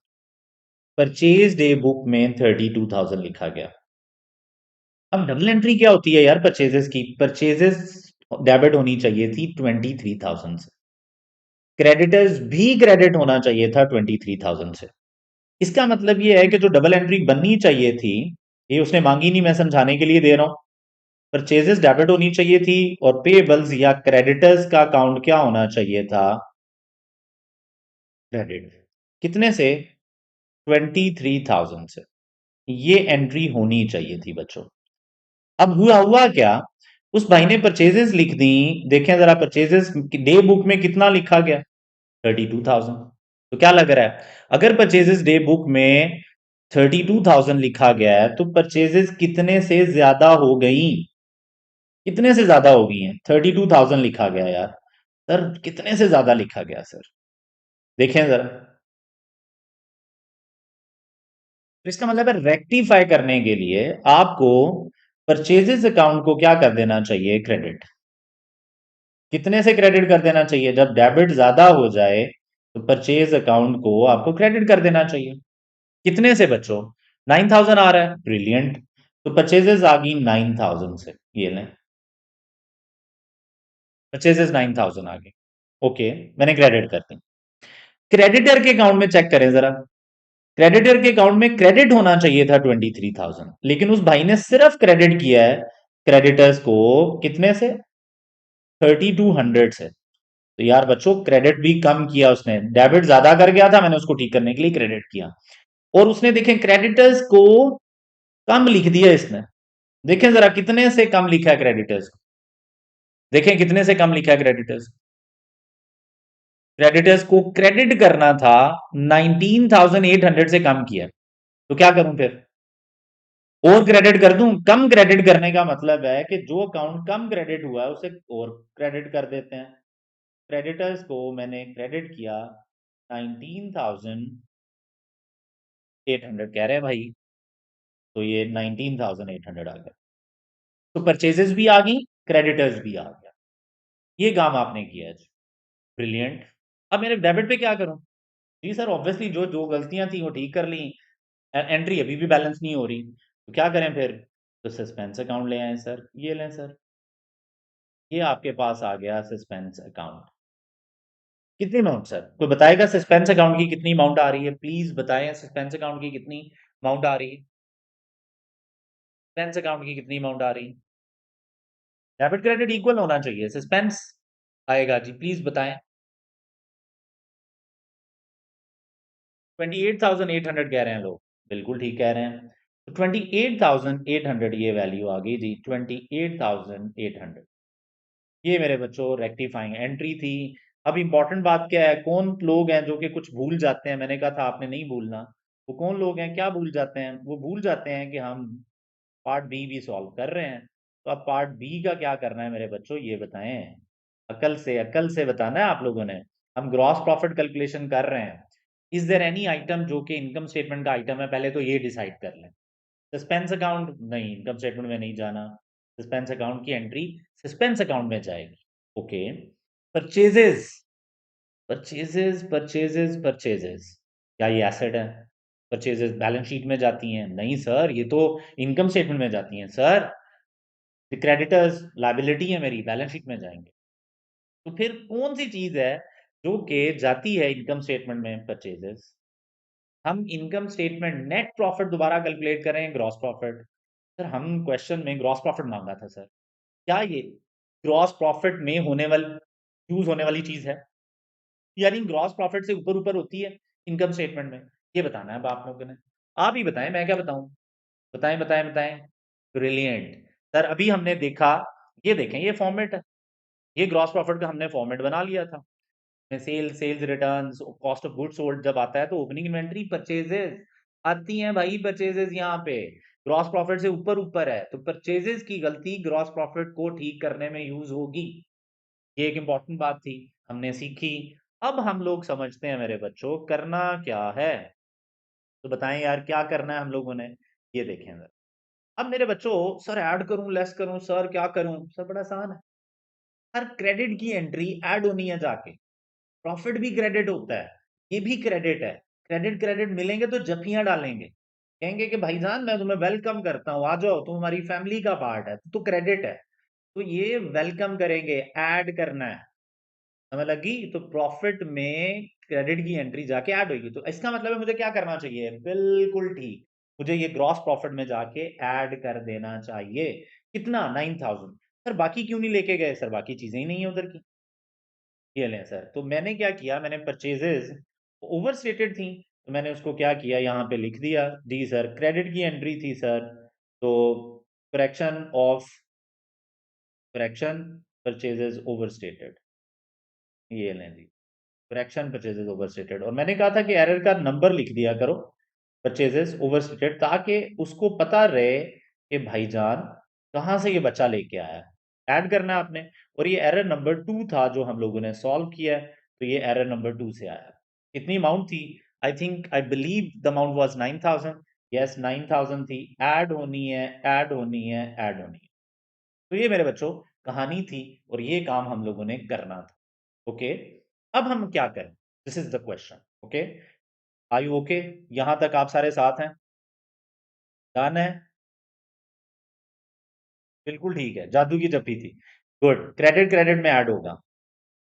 Purchase day book में 32,000 लिखा गया। अब डबल एंट्री क्या होती है यार परचेजेस की? परचेजेस डेबिट होनी चाहिए थी 23,000 से, क्रेडिटर्स भी क्रेडिट होना चाहिए था 23,000 से। इसका मतलब ये है कि जो डबल एंट्री बननी चाहिए थी, ये उसने मांगी नहीं, मैं समझाने के लिए दे रहा हूं। परचेजेस डेबिट होनी चाहिए थी और पेबल्स या क्रेडिटर्स का अकाउंट क्या होना चाहिए था? क्रेडिट। कितने से? 23,000 से। ये एंट्री होनी चाहिए थी बच्चों। अब हुआ हुआ क्या? उस भाई ने परचेजेस लिख दी। देखें जरा परचेजेस डे बुक में कितना लिखा गया? 32,000। तो क्या लग रहा है, अगर परचेजेस डे बुक में 32,000 लिखा गया है तो परचेजेस कितने से ज्यादा हो गई? कितने से ज्यादा हो गई हैं? 32,000 लिखा गया यार। सर कितने से ज्यादा लिखा गया सर? देखें जरा। तो इसका मतलब है रेक्टिफाई करने के लिए आपको परचेजेस अकाउंट को क्या कर देना चाहिए? क्रेडिट। कितने से क्रेडिट कर देना चाहिए? जब डेबिट ज्यादा हो जाए तो परचेज अकाउंट को आपको क्रेडिट कर देना चाहिए। कितने से बच्चों? 9,000 आ रहा है, ब्रिलियंट। तो परचेजेस आ गई 9,000 से। ये लें, परचेजेस 9,000 आ गई। ओके, मैंने क्रेडिट कर दी। क्रेडिटर के अकाउंट में चेक करें जरा। क्रेडिटर के अकाउंट में क्रेडिट होना चाहिए था 23,000, लेकिन उस भाई ने सिर्फ क्रेडिट किया है क्रेडिटर्स को। कितने से? 3,200 से। तो यार बच्चों क्रेडिट भी कम किया उसने, डेबिट ज्यादा कर गया था, मैंने उसको ठीक करने के लिए क्रेडिट किया। और उसने देखें क्रेडिटर्स को कम लिख दिया इसने। देखें जरा कितने से कम लिखा है क्रेडिटर्स। देखें कितने से कम लिखा है क्रेडिटर्स। क्रेडिटर्स को क्रेडिट करना था, 19,800 से कम किया। तो क्या करूं फिर? और क्रेडिट कर दूं? कम क्रेडिट करने का मतलब है कि जो अकाउंट कम क्रेडिट हुआ है उसे और क्रेडिट कर देते हैं। क्रेडिटर्स को मैंने क्रेडिट किया 19,800 कह रहे हैं भाई, तो ये 19,800 आ गया। तो परचेजेस भी आ गई, क्रेडिटर्स भी आ गया। ये काम आपने किया है। ब्रिलियंट। अब मेरे डेबिट पे क्या करूं? जी सर, ऑब्वियसली जो जो गलतियां थी वो ठीक कर ली। एंट्री अभी भी बैलेंस नहीं हो रही, तो क्या करें फिर? तो सस्पेंस अकाउंट ले आए सर, ये लें सर, ये आपके पास आ गया सस्पेंस अकाउंट। कितनी अमाउंट सर? कोई बताएगा सस्पेंस अकाउंट की कितनी अमाउंट आ रही है? प्लीज बताएं सस्पेंस अकाउंट की कितनी अमाउंट आ रही है? सस्पेंस अकाउंट की कितनी अमाउंट आ रही है? डेबिट क्रेडिट इक्वल होना चाहिए, सस्पेंस आएगा जी, प्लीज बताएं। 28,800 कह रहे हैं लोग, बिल्कुल ठीक कह रहे हैं। तो 28,800 ये वैल्यू आ गई जी, 28,800। ये मेरे बच्चों रेक्टिफाइंग एंट्री थी। अब इंपॉर्टेंट बात क्या है, कौन लोग हैं जो कि कुछ भूल जाते हैं? मैंने कहा था आपने नहीं भूलना। वो कौन लोग हैं, क्या भूल जाते हैं? वो भूल जाते हैं कि हम पार्ट बी भी सॉल्व कर रहे हैं। तो अब पार्ट बी का क्या करना है मेरे बच्चों, ये बताएं। अकल से बताना है आप लोगों ने। हम ग्रॉस प्रॉफिट कैलकुलेशन कर रहे हैं। इज देयर एनी आइटम जो कि इनकम स्टेटमेंट का आइटम है? पहले तो ये डिसाइड कर लें। सस्पेंस अकाउंट नहीं, इनकम स्टेटमेंट में नहीं जाना। सस्पेंस अकाउंट की एंट्री सस्पेंस अकाउंट में जाएगी। ओके। परचेजेस, परचेजेस, क्या ये एसेट है? परचेजेस बैलेंस शीट में जाती हैं? नहीं सर, ये तो इनकम स्टेटमेंट में जाती हैं सर। क्रेडिटर्स लायबिलिटी है मेरी, बैलेंस शीट में जाएंगे। तो फिर कौन सी चीज है जो कि जाती है इनकम स्टेटमेंट में? परचेजेस। हम इनकम स्टेटमेंट नेट प्रॉफिट दोबारा कैलकुलेट करें, ग्रॉस प्रॉफिट। सर हम क्वेश्चन में ग्रॉस प्रॉफिट मांगा था सर, क्या ये ग्रॉस प्रॉफिट में होने वाली यूज होने वाली चीज है? यानी ग्रॉस प्रॉफिट से ऊपर ऊपर होती है इनकम स्टेटमेंट में? ये बताना है अब आप लोगों ने। आप ही बताएं, मैं क्या बताऊं? बताएं बताएं बताएं। ब्रिलियंट। सर अभी हमने देखा, ये देखें ये फॉर्मेट है, ये ग्रॉस प्रॉफिट का हमने फॉर्मेट बना लिया था। Sales returns, cost of goods sold जब आता है तो ओपनिंग इन्वेंट्री, परचेजेस आती हैं भाई। परचेजेस यहाँ पे ग्रॉस प्रॉफिट से ऊपर ऊपर है, तो परचेजेस की गलती ग्रॉस प्रॉफिट को ठीक करने में यूज होगी। ये एक इंपॉर्टेंट बात थी, हमने सीखी। अब हम लोग समझते हैं मेरे बच्चों करना क्या है। तो बताएं यार क्या करना है हम लोगों ने? ये देखें जरा। अब मेरे बच्चों, सर ऐड करूं लेस करूं, सर क्या करूं? सर बड़ा आसान है। हर क्रेडिट की एंट्री ऐड होनी है जाके। प्रॉफिट भी क्रेडिट होता है, ये भी क्रेडिट है। क्रेडिट क्रेडिट मिलेंगे तो जफियां डालेंगे, कहेंगे कि भाईजान मैं तुम्हें वेलकम करता हूँ, आ जाओ तुम हमारी फैमिली का पार्ट है, तो क्रेडिट है। तो ये वेलकम करेंगे, ऐड करना है। समझ लगी? तो प्रॉफिट में क्रेडिट की एंट्री जाके ऐड होगी, तो इसका मतलब है मुझे क्या करना चाहिए? बिल्कुल ठीक, मुझे ये ग्रॉस प्रॉफिट में जाके ऐड कर देना चाहिए। कितना? 9,000। सर बाकी क्यों नहीं लेके गए? सर बाकी चीजें ही नहीं है उधर की। ये लें सर, तो मैंने क्या किया, मैंने परचेजेस ओवर स्टेटेड थी, तो मैंने उसको क्या किया, यहाँ पे लिख दिया। दी सर क्रेडिट की एंट्री थी सर, तो करेक्शन परचेजेस ओवर स्टेटेड, ये लें जी। करेक्शन परचेजेस ओवर स्टेटेड, और मैंने कहा था कि एरर का नंबर लिख दिया करो परचेजेस ओवर स्टेटेड, ताकि उसको पता रहे कि भाईजान कहाँ से ये बच्चा लेके आया। ऐड करना है आपने, और ये एरर नंबर 2 था जो हम लोगों ने सॉल्व किया है, तो ये एरर नंबर 2 से आया। कितनी अमाउंट थी? I believe the amount was 9,000। Yes 9,000 थी, ऐड होनी है, ऐड होनी है, ऐड होनी है। तो ये मेरे बच्चों कहानी थी, और ये काम हम लोगों ने करना था। ओके। अब हम क्या करें? This is the question. Okay, are you okay? यहां तक आप सारे साथ हैं? डन है? बिल्कुल ठीक है, जादू की जप्पी थी। गुड, क्रेडिट क्रेडिट में ऐड होगा।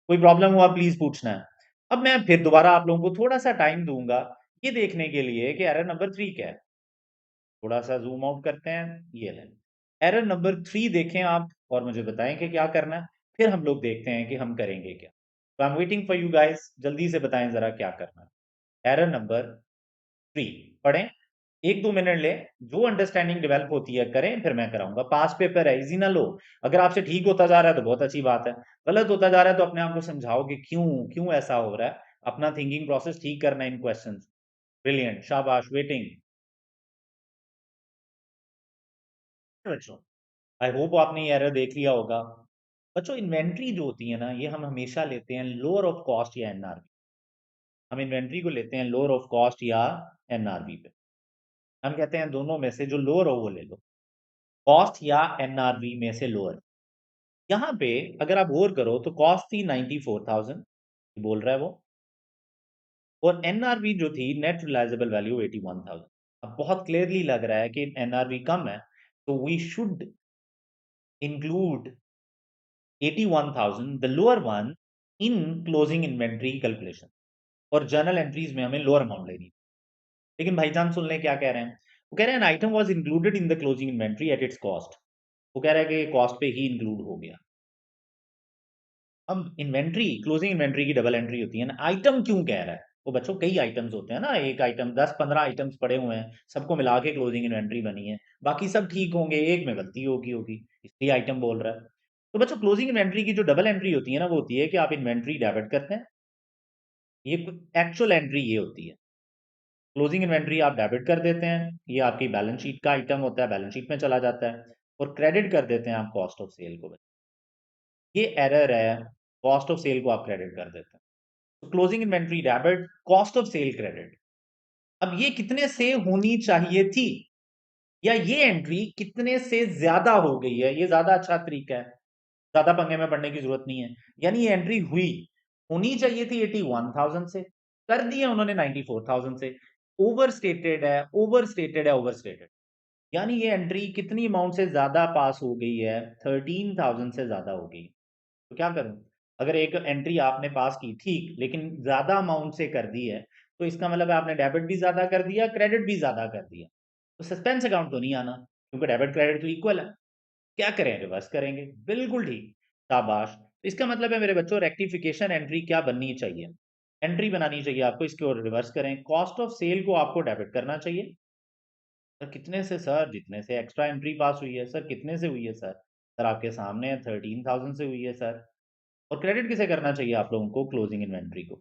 कोई प्रॉब्लम हुआ प्लीज पूछना है। अब मैं फिर दोबारा आप लोगों को थोड़ा सा टाइम दूंगा ये देखने के लिए कि एरर नंबर 3 क्या है। थोड़ा सा जूम आउट करते हैं, ये लें। एरर नंबर 3 देखें आप, और मुझे बताएं कि क्या करना है। फिर हम लोग देखते हैं कि हम करेंगे क्या। तो I am waiting for you guys, जल्दी से बताएं जरा क्या करना है। एरर नंबर 3 पढ़ें। 1-2 मिनट ले, जो अंडरस्टैंडिंग डेवलप होती है करें, फिर मैं कराऊंगा। पास पेपर है, इजी ना लो। अगर आपसे ठीक होता जा रहा है तो बहुत अच्छी बात है, गलत होता जा रहा है तो अपने आप को समझाओ कि क्यों क्यों ऐसा हो रहा है, अपना थिंकिंग प्रोसेस ठीक करना इन क्वेश्चंस। ब्रिलियंट, शाबाश, वेटिंग। बच्चों, आई होप आपने ये एरर देख लिया होगा। बच्चों, इन्वेंट्री जो होती है ना, ये हम हमेशा लेते हैं लोअर ऑफ कॉस्ट या एनआरवी। हम इन्वेंट्री को लेते हैं लोअर ऑफ कॉस्ट या एनआरवी पे। हम कहते हैं दोनों में से जो लोअर हो वो ले लो, कॉस्ट या एनआरवी में से लोअर। यहाँ पे अगर आप गौर करो तो कॉस्ट थी 94,000 बोल रहा है वो, और एनआरवी जो थी नेट रिलायजेबल वैल्यू 81,000। अब बहुत क्लियरली लग रहा है कि एनआरवी कम है, तो we should include 81,000 the lower one in closing inventory calculation, और जर्नल एंट्रीज में हमें लोअर अमाउंट लेनी। लेकिन भाईजान सुन लें क्या कह रहे हैं। वो कह रहे हैं an item was included in the closing inventory at its cost. वो कह रहा है कि कॉस्ट पे ही इंक्लूड हो गया। अब इन्वेंट्री, क्लोजिंग इन्वेंट्री की डबल एंट्री होती है ना, आइटम क्यों कह रहा है वो बच्चों, कई आइटम्स होते हैं ना, एक आइटम 10-15 आइटम्स पड़े हुए हैं, सबको मिला के क्लोजिंग इन्वेंट्री बनी है, बाकी सब ठीक होंगे, एक में गलती होगी होगी, इसलिए आइटम बोल रहा है। तो बच्चों, क्लोजिंग इन्वेंट्री की जो डबल एंट्री होती है ना, वो होती है कि आप इन्वेंट्री डेबिट करते हैं। ये एक्चुअल एंट्री ये होती है, क्लोजिंग इन्वेंट्री आप डेबिट कर देते हैं, ये आपकी बैलेंस शीट का आइटम होता है, बैलेंस शीट में चला जाता है, और क्रेडिट कर देते हैं आप कॉस्ट ऑफ सेल को। ये एरर है, कॉस्ट ऑफ सेल को आप क्रेडिट कर देते हैं। तो closing inventory debit, cost of cell credit. अब ये कितने से होनी चाहिए थी, या ये एंट्री कितने से ज्यादा हो गई है, ये ज्यादा अच्छा तरीका है, ज्यादा पंगे में पड़ने की जरूरत नहीं है। यानी ये एंट्री हुई, होनी चाहिए थी 81,000 से, कर दिया उन्होंने 94,000 से। ओवर स्टेटेड है, ओवर स्टेटेड है, ओवर स्टेटेड। यानी ये एंट्री कितनी अमाउंट से ज्यादा पास हो गई है, 13,000 से ज्यादा हो गई। तो क्या करूं, अगर एक एंट्री आपने पास की ठीक, लेकिन ज्यादा अमाउंट से कर दी है, तो इसका मतलब है आपने डेबिट भी ज्यादा कर दिया, क्रेडिट भी ज्यादा कर दिया। तो सस्पेंस अकाउंट तो नहीं आना, क्योंकि डेबिट क्रेडिट तो इक्वल है। क्या करें, रिवर्स करेंगे, बिल्कुल ठीक, शाबाश। तो इसका मतलब है मेरे बच्चों, रेक्टिफिकेशन एंट्री क्या बननी चाहिए, एंट्री बनानी चाहिए आपको इसकी, और रिवर्स करें, कॉस्ट ऑफ सेल को आपको डेबिट करना चाहिए। सर कितने से, सर जितने से एक्स्ट्रा एंट्री पास हुई है। सर कितने से हुई है सर, सर आपके सामने है, 13,000 से हुई है सर। और क्रेडिट किसे करना चाहिए आप लोगों को, क्लोजिंग इन्वेंट्री को।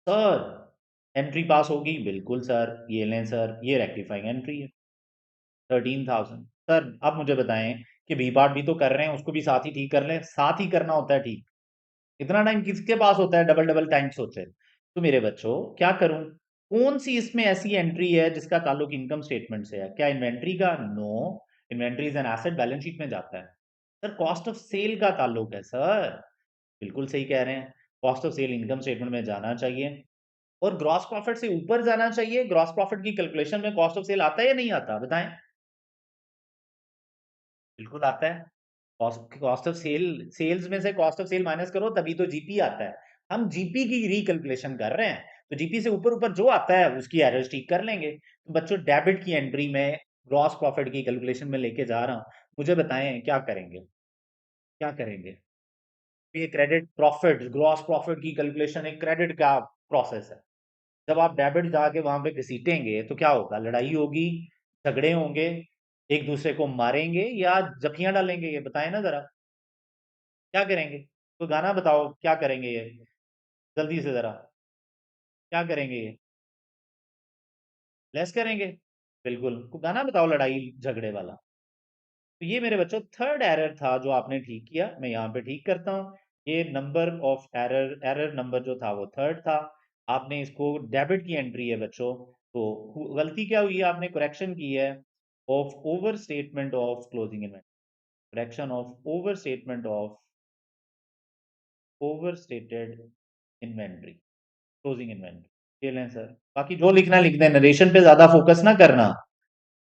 सर एंट्री पास होगी, बिल्कुल सर, ये लें सर, ये रेक्टिफाइंग एंट्री है, 13,000। सर अब मुझे बताएं कि बी पार्ट भी तो कर रहे हैं, उसको भी साथ ही ठीक कर लें, साथ ही करना होता है ठीक। इतना टाइम किसके पास होता है डबल डबल टाइम सोचे। तो मेरे बच्चों क्या करूं, कौन सी इसमें ऐसी एंट्री है जिसका ताल्लुक इनकम स्टेटमेंट से है, क्या इन्वेंट्री का, no, inventory is an asset, balance sheet में जाता है। सर कॉस्ट ऑफ सेल का ताल्लुक है सर, बिल्कुल सही कह रहे हैं, cost of sale income statement में जाना चाहिए, और ग्रॉस प्रॉफिट से ऊपर जाना चाहिए। ग्रॉस प्रॉफिट की कैलकुलेशन में कॉस्ट ऑफ सेल आता है या नहीं आता, बताएं। बिल्कुल आता है, cost cost of sale, sales में से कॉस्ट ऑफ सेल माइनस करो तभी तो जीपी आता है। हम जीपी की रिकैलकुलेशन कर रहे हैं, तो जीपी से ऊपर ऊपर जो आता है उसकी एरर्स ठीक कर लेंगे। तो बच्चों, डेबिट की एंट्री में ग्रॉस प्रॉफिट की कैलकुलेशन में लेके जा रहा हूं, मुझे बताएं क्या करेंगे, क्या करेंगे। ये क्रेडिट प्रॉफिट, ग्रॉस प्रॉफिट की कैलकुलेशन एक क्रेडिट का प्रोसेस है। जब आप डेबिट जाके वहां पे घसीटेंगे तो क्या होगा, लड़ाई होगी, झगड़े होंगे, एक दूसरे को मारेंगे या जफियां डालेंगे, ये बताएं ना जरा, क्या करेंगे। तो गाना बताओ क्या करेंगे ये, जल्दी से जरा, क्या करेंगे ये, लेस करेंगे, बिल्कुल। तो गाना बताओ लड़ाई झगड़े वाला। तो ये मेरे बच्चों थर्ड एरर था जो आपने ठीक किया, मैं यहाँ पे ठीक करता हूँ। ये number of error, error number जो था वो थर्ड था, आपने इसको डेबिट की एंट्री है बच्चों, तो गलती क्या हुई है, आपने करेक्शन की है of over statement of closing inventory, correction of over statement of over stated inventory, closing inventory, ये लें सर। बाकी जो लिखना लिख दें, नरेशन पे ज्यादा फोकस ना करना,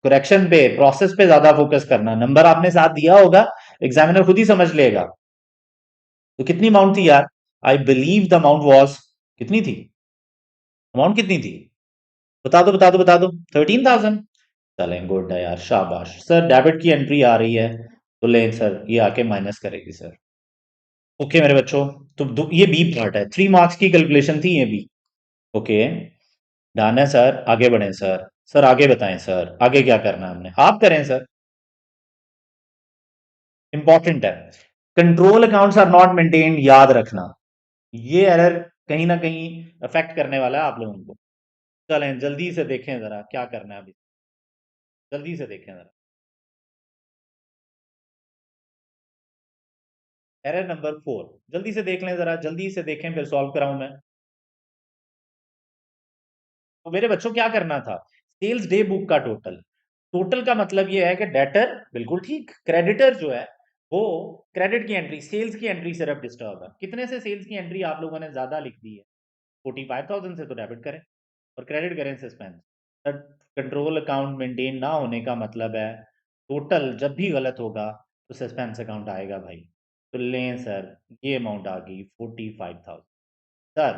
करेक्शन पे, प्रोसेस पे ज्यादा फोकस करना। नंबर आपने साथ दिया होगा, एग्जामिनर खुद ही समझ लेगा। तो कितनी अमाउंट थी यार, I believe the amount was, कितनी थी, अमाउंट कितनी थी, बता दो बता दो बता दो, 13,000। चलें, गुड है यार, शाबाश सर, डेबिट की एंट्री आ रही है, तो लें सर, ये आके माइनस करेगी सर। ओके मेरे बच्चों, तो ये बी पार्ट है, 3 मार्क्स की कैलकुलेशन थी ये भी। ओके, डन है सर, आगे बढ़े सर। सर आगे बताएं सर, आगे क्या करना है हमने, आप करें सर। इंपॉर्टेंट है, control accounts are not maintained, याद रखना। ये एरर कहीं ना कहीं अफेक्ट करने वाला है आप लोगों को। चलें जल्दी से देखें जरा क्या करना है अभी, जल्दी से देखें जरा। एरर नंबर 4, जल्दी से देख लें जरा, जल्दी से देखें फिर सॉल्व कराऊं मैं। तो मेरे बच्चों क्या करना था, सेल्स डे बुक का टोटल, टोटल का मतलब ये है कि डेटर बिल्कुल ठीक, क्रेडिटर जो है वो क्रेडिट की एंट्री, सेल्स की एंट्री सिर्फ डिस्टर्ब है। कितने से सेल्स की एंट्री आप लोगों ने ज्यादा लिख दी है, 45,000 से, तो डेबिट करें और क्रेडिट करें सस्पेंस। कंट्रोल अकाउंट मेंटेन ना होने का मतलब है टोटल जब भी गलत होगा तो सस्पेंस अकाउंट आएगा भाई। तो लें सर, ये अमाउंट आ गई 45,000। सर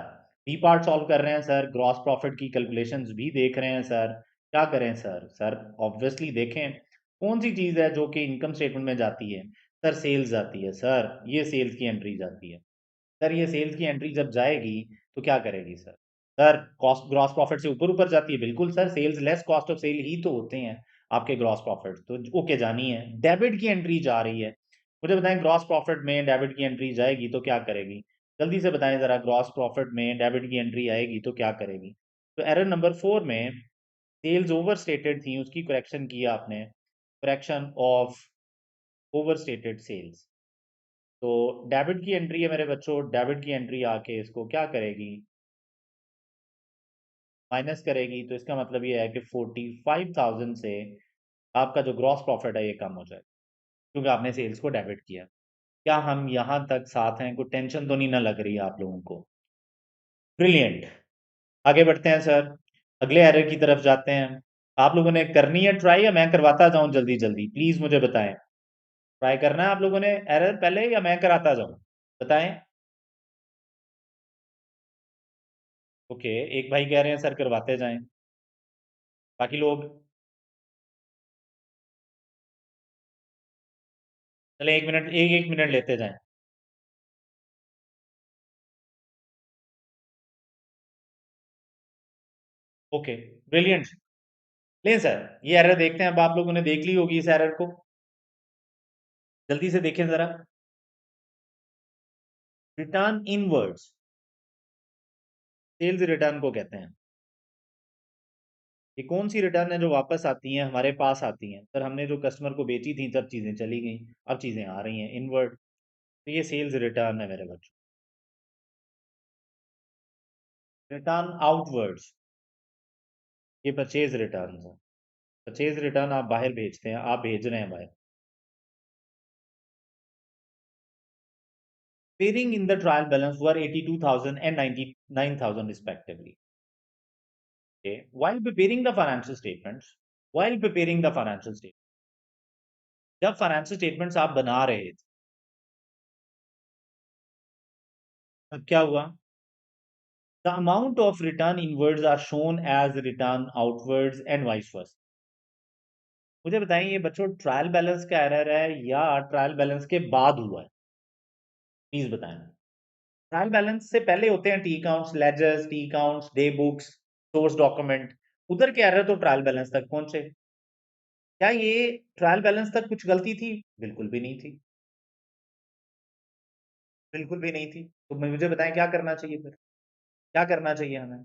बी पार्ट सॉल्व कर रहे हैं सर, ग्रॉस प्रॉफिट की कैलकुलेशंस भी देख रहे हैं सर, क्या करें सर? सर ऑब्वियसली देखें कौन सी चीज़ है जो कि इनकम स्टेटमेंट में जाती है। सर सेल्स जाती है सर, ये सेल्स की एंट्री जाती है सर, ये सेल्स की एंट्री जब जाएगी तो क्या करेगी sir? Sir cost gross profit से ऊपर ऊपर जाती है, बिल्कुल sir, sales less cost of sale ही तो होते हैं आपके ग्रॉस प्रॉफिट, तो ओके जानी है। डेबिट की एंट्री जा रही है, मुझे बताएं ग्रॉस प्रॉफिट में डेबिट की एंट्री जाएगी तो क्या करेगी? जल्दी से बताएं जरा, ग्रॉस प्रॉफिट में डेबिट की एंट्री आएगी तो क्या करेगी? तो एरर नंबर 4 में सेल्स ओवर स्टेटेड थी, उसकी करेक्शन किया आपने, correction of over stated sales. तो डेबिट की एंट्री है मेरे बच्चों, डेबिट की एंट्री आके इसको क्या करेगी, माइनस करेगी। तो इसका मतलब ये है कि 45,000 से आपका जो ग्रॉस प्रॉफिट है ये कम हो जाए, क्योंकि आपने सेल्स को डेबिट किया। क्या हम यहाँ तक साथ हैं? कोई टेंशन तो नहीं ना लग रही है आप लोगों को? ब्रिलियंट। आगे बढ़ते हैं सर, अगले एरर की तरफ जाते हैं। आप लोगों ने करनी है ट्राई या मैं करवाता जाऊं जल्दी जल्दी, प्लीज मुझे बताएं। ट्राई करना है आप लोगों ने एरर पहले या मैं कराता जाऊं, बताएं। ओके, एक भाई कह रहे हैं सर करवाते जाएं, बाकी लोग? चले एक मिनट, एक एक मिनट लेते जाएं। Okay, brilliant. लें सर, ये एरर देखते हैं, अब आप लोगों ने देख ली होगी इस एरर को, जल्दी से देखें जरा। रिटर्न इनवर्ड्स, सेल्स रिटर्न को कहते हैं। ये कौन सी रिटर्न है जो वापस आती हैं, हमारे पास आती हैं? सर हमने जो कस्टमर को बेची थी तब चीजें चली गई, अब चीजें आ रही हैं इनवर्ड, तो ये सेल्स रिटर्न है मेरे बच्चों। रिटर्न आउटवर्ड्स, ये परचेज रिटर्न है। परचेज रिटर्न आप बाहर भेजते हैं, आप भेज रहे हैं बाहर। Pairing in the trial balance were 82,000 and 99,000 respectively. Okay. While preparing the financial statements, while preparing the financial statement, जब फाइनेंशियल स्टेटमेंट्स आप बना रहे थे तब क्या हुआ? The amount of return inwards are shown as return outwards and vice versa. मुझे बताएं ये बच्चों ट्रायल बैलेंस का एरर है या ट्रायल बैलेंस के बाद हुआ है? प्लीज बताएं। ट्रायल बैलेंस से पहले होते हैं T accounts, ledgers, T accounts, day books, source document, उधर के एरर तो ट्रायल बैलेंस तक पहुंचे। क्या ये ट्रायल बैलेंस तक कुछ गलती थी? बिल्कुल भी नहीं थी, बिल्कुल भी नहीं थी। तो मुझे बताएं क्या करना चाहिए फिर, क्या करना चाहिए हमें?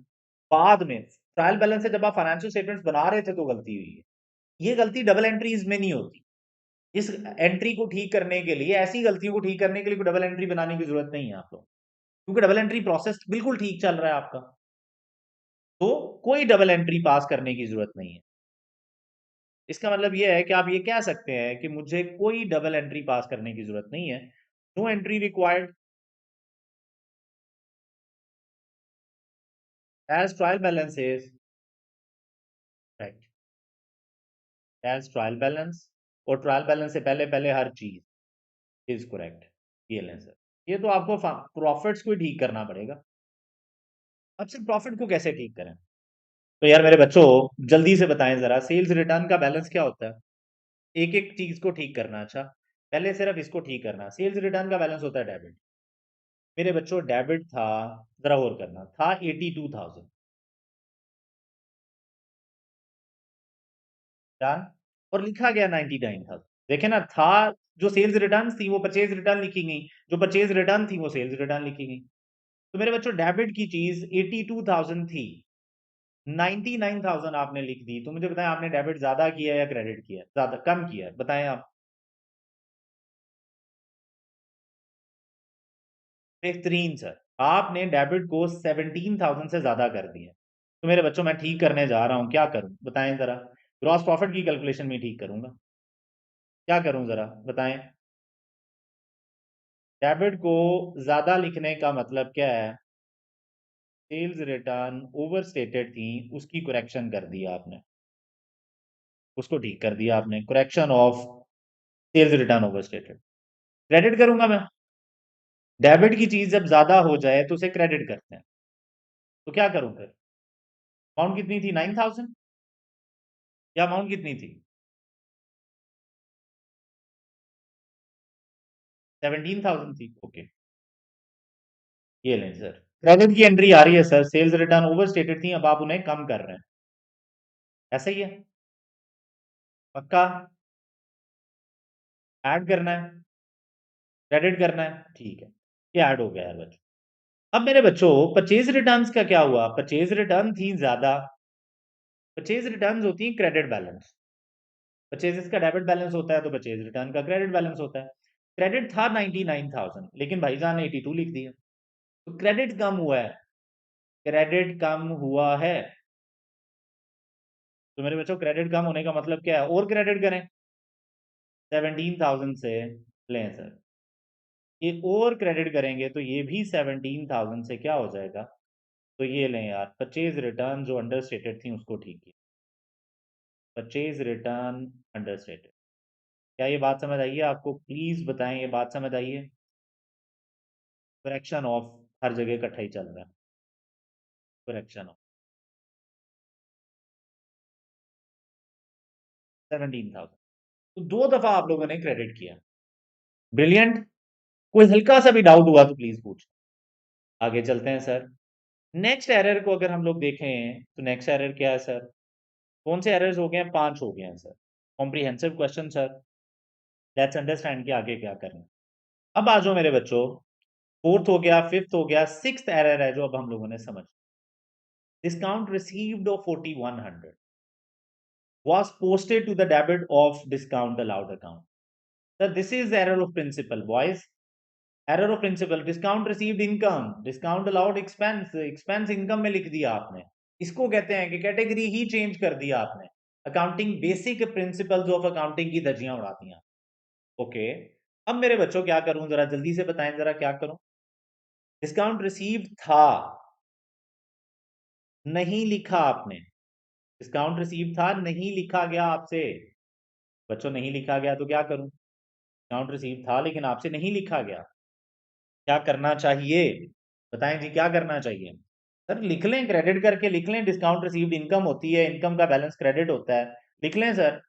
बाद में ट्रायल बैलेंस से जब आप फाइनेंशियल स्टेटमेंट्स बना रहे थे तो गलती हुई है, ये गलती डबल एंट्रीज में नहीं होती। इस एंट्री को ठीक करने के लिए, ऐसी गलतियों को ठीक करने के लिए कोई डबल एंट्री बनाने की जरूरत नहीं है आप लोग, क्योंकि डबल एंट्री प्रोसेस बिल्कुल ठीक चल रहा है आपका, तो कोई डबल एंट्री पास करने की जरूरत नहीं है। इसका मतलब ये है कि आप ये कह सकते हैं कि मुझे कोई डबल एंट्री पास करने की जरूरत नहीं है, no entry required, as trial balance is right, as trial balance, और ट्रायल बैलेंस से पहले पहले हर चीज इज करेक्ट। ये लें सर, ये तो आपको प्रॉफिट्स को ही ठीक करना पड़ेगा। अब सिर्फ प्रॉफिट को कैसे ठीक करें? तो यार मेरे बच्चों जल्दी से बताएं जरा, सेल्स रिटर्न का बैलेंस क्या होता है? एक एक चीज को ठीक करना। अच्छा, पहले सिर्फ इसको ठीक करना, सेल्स रिटर्न का बैलेंस होता है डेबिट। मेरे बच्चों डेबिट था, जरा और करना था 82,000, डन। और लिखा गया 99,000। देखे ना, था जो सेल्स रिटर्न थी वो परचेज रिटर्न लिखी गई, जो परचेज रिटर्न थी वो सेल्स रिटर्न लिखी गई। तो मेरे बच्चों डेबिट की चीज 82,000 थी, 99,000 आपने लिख दी। तो मुझे बताएं आपने डेबिट ज्यादा किया या क्रेडिट किया, ज्यादा कम किया, बताएं आप। बेहतरीन सर, आपने डेबिट को 17,000 से ज्यादा कर दिया। तो मेरे बच्चों मैं ठीक करने जा रहा हूं, क्या करूं बताएं जरा। ग्रॉस प्रॉफिट की कैलकुलेशन में ठीक करूंगा, क्या करूं जरा बताएं। डेबिट को ज्यादा लिखने का मतलब क्या है? सेल्स रिटर्न ओवर स्टेटेड थी, उसकी करेक्शन कर दिया आपने, उसको ठीक कर दिया आपने, correction of sales return over stated. Credit करूंगा मैं। डेबिट की चीज जब ज्यादा हो जाए तो उसे क्रेडिट करते हैं। तो क्या करूं फिर? अमाउंट कितनी थी, 9,000? या अमाउंट कितनी थी, 17,000 थी? ओके, ये लें सर, क्रेडिट की एंट्री आ रही है sir, sales return over stated थी, अब आप उन्हें कम कर रहे हैं, ऐसा ही है? पक्का? ऐड करना है, क्रेडिट करना है, ठीक है, ये ऐड हो गया यार बच्चों। अब मेरे बच्चों परचेज रिटर्न्स का क्या हुआ? परचेज रिटर्न थी ज्यादा। परचेज रिटर्न्स होती है क्रेडिट बैलेंस, परचेजेस का डेबिट बैलेंस होता है तो परचेज रिटर्न का क्रेडिट बैलेंस होता है। क्रेडिट था 99,000 लेकिन भाईजान ने 82 लिख दिया, तो क्रेडिट कम हुआ है, क्रेडिट कम हुआ है। तो मेरे बच्चों क्रेडिट कम होने का मतलब क्या है? और क्रेडिट करें 17,000 से, लें सर, ये और क्रेडिट करेंगे तो ये भी 17,000 से क्या हो जाएगा? तो ये लें यार, परचेज रिटर्न जो अंडर स्टेटेड थी उसको ठीक किया, परचेज रिटर्न अंडर स्टेटेड। क्या ये बात समझ आई है आपको? प्लीज बताएं, ये बात समझ आई है? करेक्शन ऑफ हर जगह इकट्ठा ही चल रहा है, करेक्शन ऑफ 17,000। तो दो दफा आप लोगों ने क्रेडिट किया, ब्रिलियंट। कोई हल्का सा भी डाउट हुआ तो प्लीज पूछ। आगे चलते हैं सर। नेक्स्ट एरर को अगर हम लोग देखें तो नेक्स्ट एरर क्या है सर? कौन से एरर्स हो गए हैं? 5 हो गए हैं sir. Comprehensive question sir, let's understand कि आगे क्या करना है। अब आ जाओ मेरे बच्चों, फोर्थ हो गया, फिफ्थ हो गया, सिक्स्थ एरर है जो अब हम लोगों ने समझ। Discount received of 4100 was posted to the debit of discount allowed account. So this is error of principle, boys. Error of principle. Discount received income, discount allowed expense, expense income में लिख दिया आपने। इसको कहते हैं कि कैटेगरी ही चेंज कर दिया आपने। Accounting basic principles of accounting की धज्जियां उड़ा दिया। ओके, अब मेरे बच्चों क्या करूं जरा जल्दी से बताएं, जरा क्या करूं। डिस्काउंट रिसीव था, नहीं लिखा आपने। डिस्काउंट रिसीव था, नहीं लिखा गया आपसे। बच्चों नहीं लिखा गया तो क्या करूं? डिस्काउंट रिसीव था लेकिन आपसे नहीं लिखा गया, क्या करना चाहिए? बताएं जी, क्या करना चाहिए? सर लिख लें, क्रेडिट करके लिख लें, डिस्काउंट रिसीव्ड इनकम होती है, इनकम का बैलेंस क्रेडिट होता है, लिख लें सर,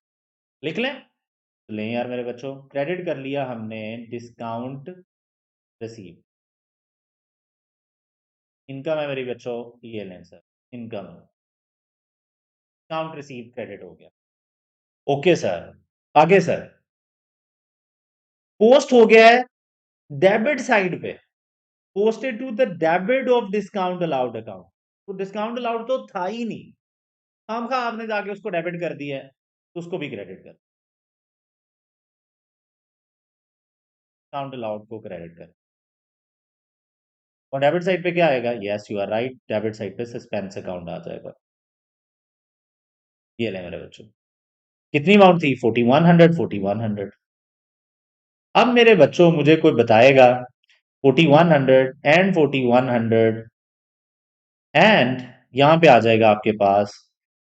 लिख लें। तो लें यार मेरे बच्चों, क्रेडिट कर लिया हमने डिस्काउंट रिसीव, इनकम है मेरे बच्चों, ये लें sir, income, discount receive credit हो गया। ओके सर, आगे सर, पोस्ट हो गया है डेबिट साइड पे, posted to the debit of discount allowed account. तो डिस्काउंट अलाउड तो था ही नहीं, हम कहा आपने जाके उसको डेबिट कर दिया है, तो उसको भी क्रेडिट कर, डिस्काउंट अलाउड को क्रेडिट कर। और डेबिट साइड पे क्या आएगा? Yes you are right, debit side पे सस्पेंस अकाउंट आ जाएगा। ये ले मेरे बच्चों, कितनी अमाउंट थी? 4100, 4100। अब मेरे बच्चों मुझे कोई बताएगा 4100 एंड 4100 एंड यहां पे आ जाएगा आपके पास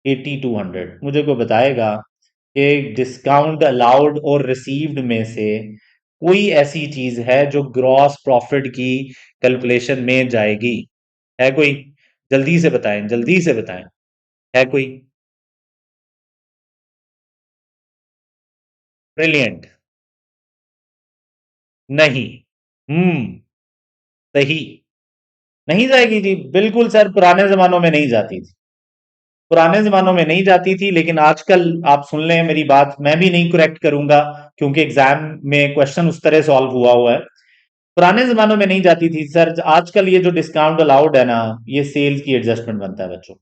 8200। मुझे कोई बताएगा कि डिस्काउंट अलाउड और रिसीव्ड में से कोई ऐसी चीज है जो ग्रॉस प्रॉफिट की कैलकुलेशन में जाएगी? है कोई? जल्दी से बताएं, जल्दी से बताएं, है कोई? ब्रिलियंट, नहीं, सही, नहीं जाएगी जी, बिल्कुल सर, पुराने जमानों में नहीं जाती थी। पुराने जमानों में नहीं जाती थी, लेकिन आजकल आप सुन लें मेरी बात, मैं भी नहीं करेक्ट करूंगा क्योंकि एग्जाम में क्वेश्चन उस तरह सॉल्व हुआ है। पुराने जमानों में नहीं जाती थी सर। आजकल ये जो डिस्काउंट अलाउड है ना, ये सेल्स की एडजस्टमेंट बनता है बच्चों।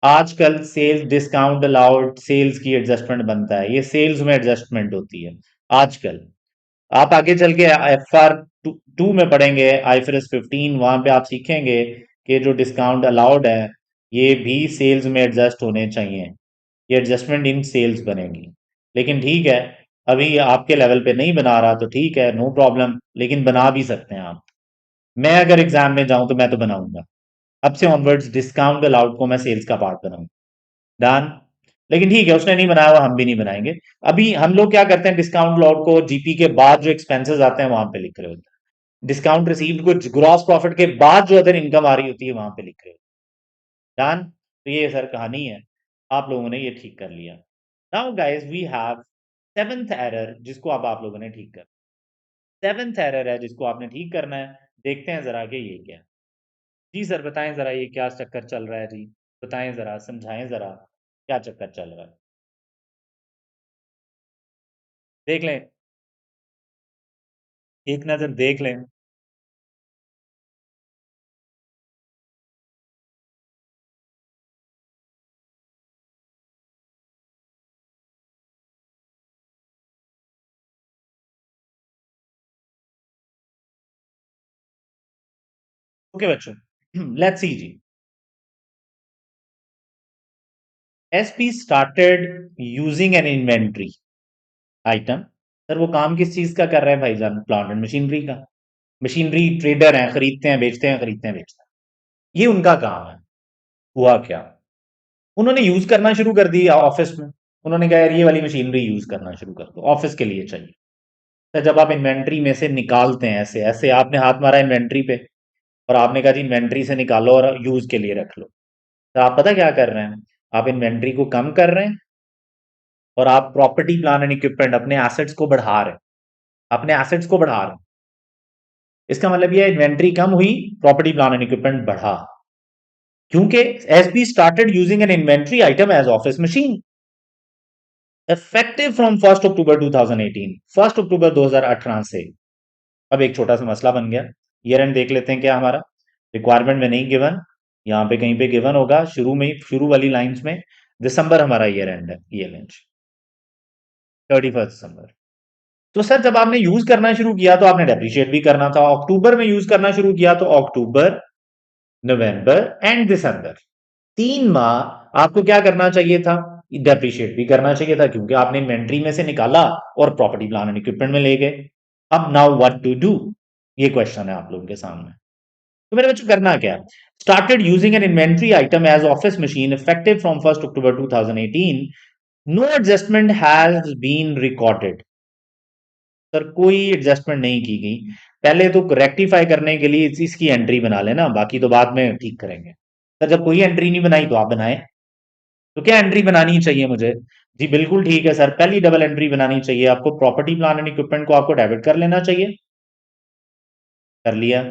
आजकल सेल्स डिस्काउंट अलाउड सेल्स की एडजस्टमेंट बनता है, ये सेल्स में एडजस्टमेंट होती है आजकल। आप आगे चल के FR2 में पढ़ेंगे, IFRS 15, वहां पे आप सीखेंगे कि जो डिस्काउंट अलाउड है ये भी सेल्स में एडजस्ट होने चाहिए। ये एडजस्टमेंट इन सेल्स बनेगी। लेकिन ठीक है, अभी आपके लेवल पे नहीं बना रहा तो ठीक है, नो प्रॉब्लम, लेकिन बना भी सकते हैं आप। मैं अगर एग्जाम में जाऊं तो मैं तो बनाऊंगा। अब से ऑनवर्ड्स डिस्काउंट अलाउड को मैं सेल्स का पार्ट बनाऊंगा। डन। लेकिन ठीक है, उसने नहीं बनाया हुआ, हम भी नहीं बनाएंगे। अभी हम लोग क्या करते हैं, डिस्काउंट अलाउड को जीपी के बाद जो एक्सपेंसेस आते हैं वहां पे लिख रहे होते हैं। डिस्काउंट रिसीव्ड को ग्रॉस प्रॉफिट के बाद जो अदर इनकम आ रही होती है वहां पे लिख रहे होते हैं। डन। तो ये सर कहानी है, आप लोगों ने ये ठीक कर लिया। Now guys we have seventh error जिसको अब आप लोगों ने ठीक कर। सेवेंथ एरर है जिसको आपने ठीक करना है। देखते हैं जरा कि ये क्या है। जी सर बताएं जरा, ये क्या चक्कर चल रहा है जी? बताएं जरा, समझाएं जरा, क्या चक्कर चल रहा है? देख लें, एक नजर देख लें। ओके बच्चों, लेट्स सी जी। SP started using an inventory item. Sir वो काम किस चीज का कर रहे हैं भाईजान? प्लांट एंड मशीनरी का। मशीनरी ट्रेडर हैं, खरीदते हैं बेचते हैं, खरीदते हैं बेचते हैं, ये उनका काम है। हुआ क्या, उन्होंने यूज करना शुरू कर दी ऑफिस में। उन्होंने कहा यार ये वाली मशीनरी यूज करना शुरू कर दो, ऑफिस के लिए चाहिए। तो जब आप इन्वेंट्री में से निकालते हैं, ऐसे ऐसे आपने हाथ मारा इन्वेंट्री पे और आपने कहा जी इन्वेंट्री से निकालो और यूज के लिए रख लो, तो आप पता क्या कर रहे हैं? आप इन्वेंट्री को कम कर रहे हैं और आप प्रॉपर्टी प्लान एंड इक्विपमेंट, अपने एसेट्स को बढ़ा रहे हैं। अपने एसेट्स को बढ़ा रहे हैं, इसका मतलब ये इन्वेंट्री कम हुई, प्रॉपर्टी प्लान एंड इक्विपमेंट बढ़ा। क्योंकि S B started using an inventory item as office machine effective from 1 October 2018, 1 October 2018 से। अब एक छोटा सा मसला बन गया। ईयर एंड देख लेते हैं क्या हमारा। रिक्वायरमेंट में नहीं गिवन, यहाँ पे कहीं पे गिवन होगा शुरू में ही, शुरू वाली लाइंस में। दिसंबर हमारा ईयर एंड है, ईयर एंड 31 दिसंबर। तो सर जब आपने यूज करना शुरू किया तो आपने डेप्रिशिएट भी करना था। अक्टूबर में यूज करना शुरू किया तो अक्टूबर, नवंबर एंड दिसंबर, 3 माह आपको क्या करना चाहिए था? डेप्रिशिएट भी करना चाहिए था, क्योंकि आपने इन्वेंट्री में से निकाला और प्रॉपर्टी प्लान एंड इक्विपमेंट में ले गए। अब नाउ व्हाट टू डू, ये क्वेश्चन है आप लोगों के सामने। तो मेरे बच्चों करना क्या? Started using an inventory item as office machine effective from 1 October 2018, no adjustment has been recorded. Sir कोई एडजस्टमेंट नहीं की गई। पहले तो रेक्टिफाई करने के लिए इसकी एंट्री बना लेना, बाकी तो बाद में ठीक करेंगे। सर जब कोई एंट्री नहीं बनाई तो आप बनाए। तो क्या एंट्री बनानी चाहिए मुझे? जी बिल्कुल ठीक है सर, पहली डबल एंट्री बनानी चाहिए आपको, प्रॉपर्टी प्लान एंड इक्विपमेंट को आपको डेबिट कर लेना चाहिए। कर लिया।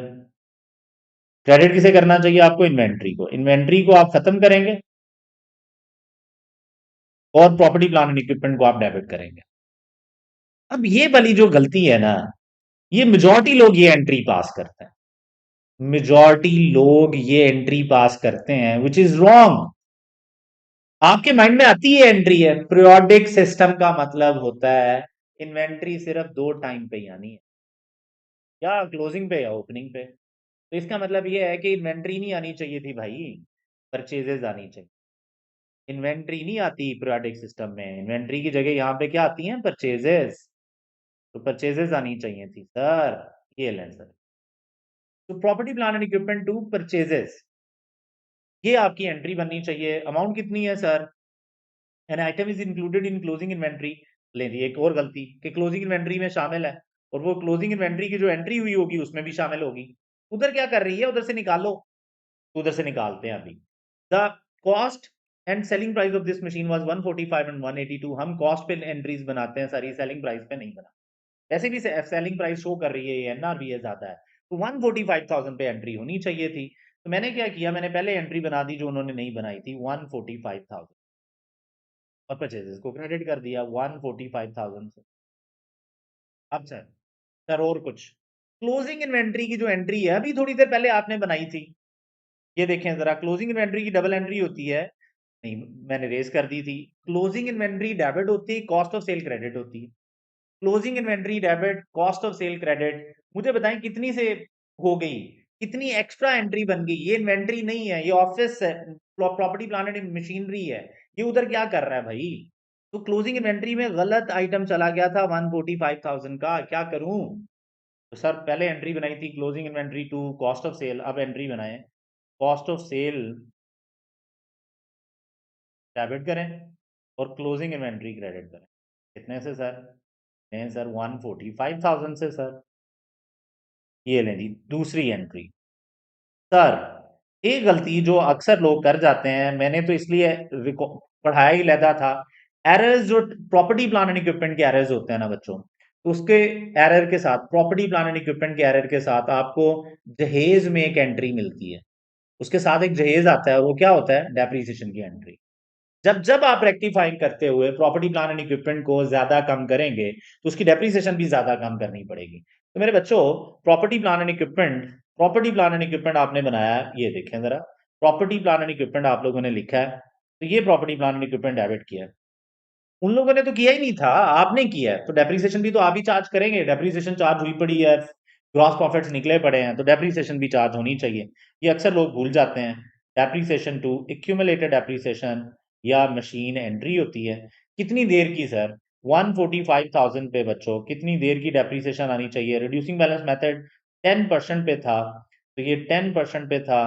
क्रेडिट किसे करना चाहिए आपको? इन्वेंट्री को। इन्वेंट्री को आप खत्म करेंगे और प्रॉपर्टी प्लान एंड इक्विपमेंट को आप डेबिट करेंगे। अब ये वाली जो गलती है ना, ये मेजॉरिटी लोग ये एंट्री पास करते हैं। मेजॉरिटी लोग ये एंट्री पास करते हैं, विच इज रॉन्ग। आपके माइंड में आती है एंट्री है, पीरियोडिक सिस्टम का मतलब होता है इन्वेंट्री सिर्फ 2 टाइम पे ही आनी है, या क्लोजिंग पे या ओपनिंग पे। तो इसका मतलब ये है कि इन्वेंट्री नहीं आनी चाहिए थी भाई, परचेजेस आनी चाहिए। इन्वेंट्री नहीं आती पीरियोडिक सिस्टम में, इन्वेंट्री की जगह यहाँ पे क्या आती है? परचेजेस। तो परचेजेस आनी चाहिए थी सर। ये लें सर, तो property plan and equipment to purchases, ये आपकी एंट्री बननी चाहिए। अमाउंट कितनी है sir? An item is included in closing inventory. ले दी एक और गलती कि क्लोजिंग इन्वेंट्री में शामिल है, और वो क्लोजिंग इन्वेंट्री की जो एंट्री हुई होगी उसमें भी शामिल होगी। उधर क्या कर रही है? उधर से निकालो। तो उधर से निकालते हैं अभी। The cost and selling price of this machine was 145 and 182। हम कॉस्ट पे एंट्रीज बनाते हैं सारी, सेलिंग प्राइस पे नहीं बना। वैसे भी सेलिंग प्राइस शो कर रही है, ये एनआरबीएस आता है, तो 145,000 पे एंट्री होनी चाहिए थी। तो मैंने क्या किया, मैंने पहले एंट्री बना दी जो उन्होंने नहीं बनाई थी, 145,000, और परचेजेस को क्रेडिट कर दिया 145,000 से। अब सर और कुछ क्लोजिंग इन्वेंट्री की जो एंट्री है अभी थोड़ी देर पहले आपने बनाई थी, ये देखें जरा, क्लोजिंग इन्वेंट्री की डबल एंट्री होती है, नहीं मैंने रेस कर दी थी। क्लोजिंग इन्वेंट्री डेबिट होती है, कॉस्ट ऑफ सेल क्रेडिट होती है। Closing inventory debit, cost of cell credit, मुझे बताएं कितनी से हो गई, कितनी एक्स्ट्रा एंट्री बन गई। ये इन्वेंट्री नहीं है, ये ऑफिस है, प्रॉपर्टी प्लांट एंड मशीनरी है, ये उधर क्या कर रहा है भाई। तो क्लोजिंग इन्वेंट्री में गलत आइटम चला गया था 145,000 का, क्या करूं। तो सर पहले एंट्री बनाई थी closing inventory to cost of sale, अब एंट्री बनाए कॉस्ट ऑफ सेल डेबिट करें और क्लोजिंग इन्वेंट्री क्रेडिट करें। कितने से सर, नहीं सर 145,000 से सर। ये लें जी दूसरी एंट्री। सर ये गलती जो अक्सर लोग कर जाते हैं, मैंने तो इसलिए पढ़ाया ही लेता था, एरर्स जो प्रॉपर्टी प्लान एंड इक्विपमेंट के एरर्स होते हैं ना बच्चों, तो उसके एरर के साथ, प्रॉपर्टी प्लान एंड इक्विपमेंट के एरर के साथ आपको जहेज में एक एंट्री मिलती है, उसके साथ एक जहेज आता है, और वो क्या होता है, डेप्रीसिएशन की एंट्री। जब जब आप रेक्टिफाइंग करते हुए प्रॉपर्टी प्लान एंड इक्विपमेंट को ज्यादा कम करेंगे तो उसकी डेप्रीसिएशन भी ज्यादा कम करनी पड़ेगी। तो मेरे बच्चों, प्रॉपर्टी प्लान एंड इक्विपमेंट आपने बनाया है, ये देखें जरा, प्रॉपर्टी प्लान एंड इक्विपमेंट आप लोगों ने लिखा है, तो ये property plan and equipment debit किया है। उन लोगों ने तो किया ही नहीं था, आपने किया है, तो डेप्रीसिएशन भी तो आप ही चार्ज करेंगे। डेप्रीसिएशन चार्ज हुई पड़ी है, ग्रॉस प्रॉफिट्स निकले पड़े हैं, तो डेप्रीसिएशन भी चार्ज होनी चाहिए। ये अक्सर लोग भूल जाते हैं। डेप्रीसिएशन टू एक्यूमुलेटेड डेप्रीसिएशन या मशीन एंट्री होती है। कितनी देर की सर, 145,000 पे बच्चों कितनी देर की डेप्रीसिएशन आनी चाहिए। रिड्यूसिंग बैलेंस मेथड 10% पे था, तो ये 10% पे था,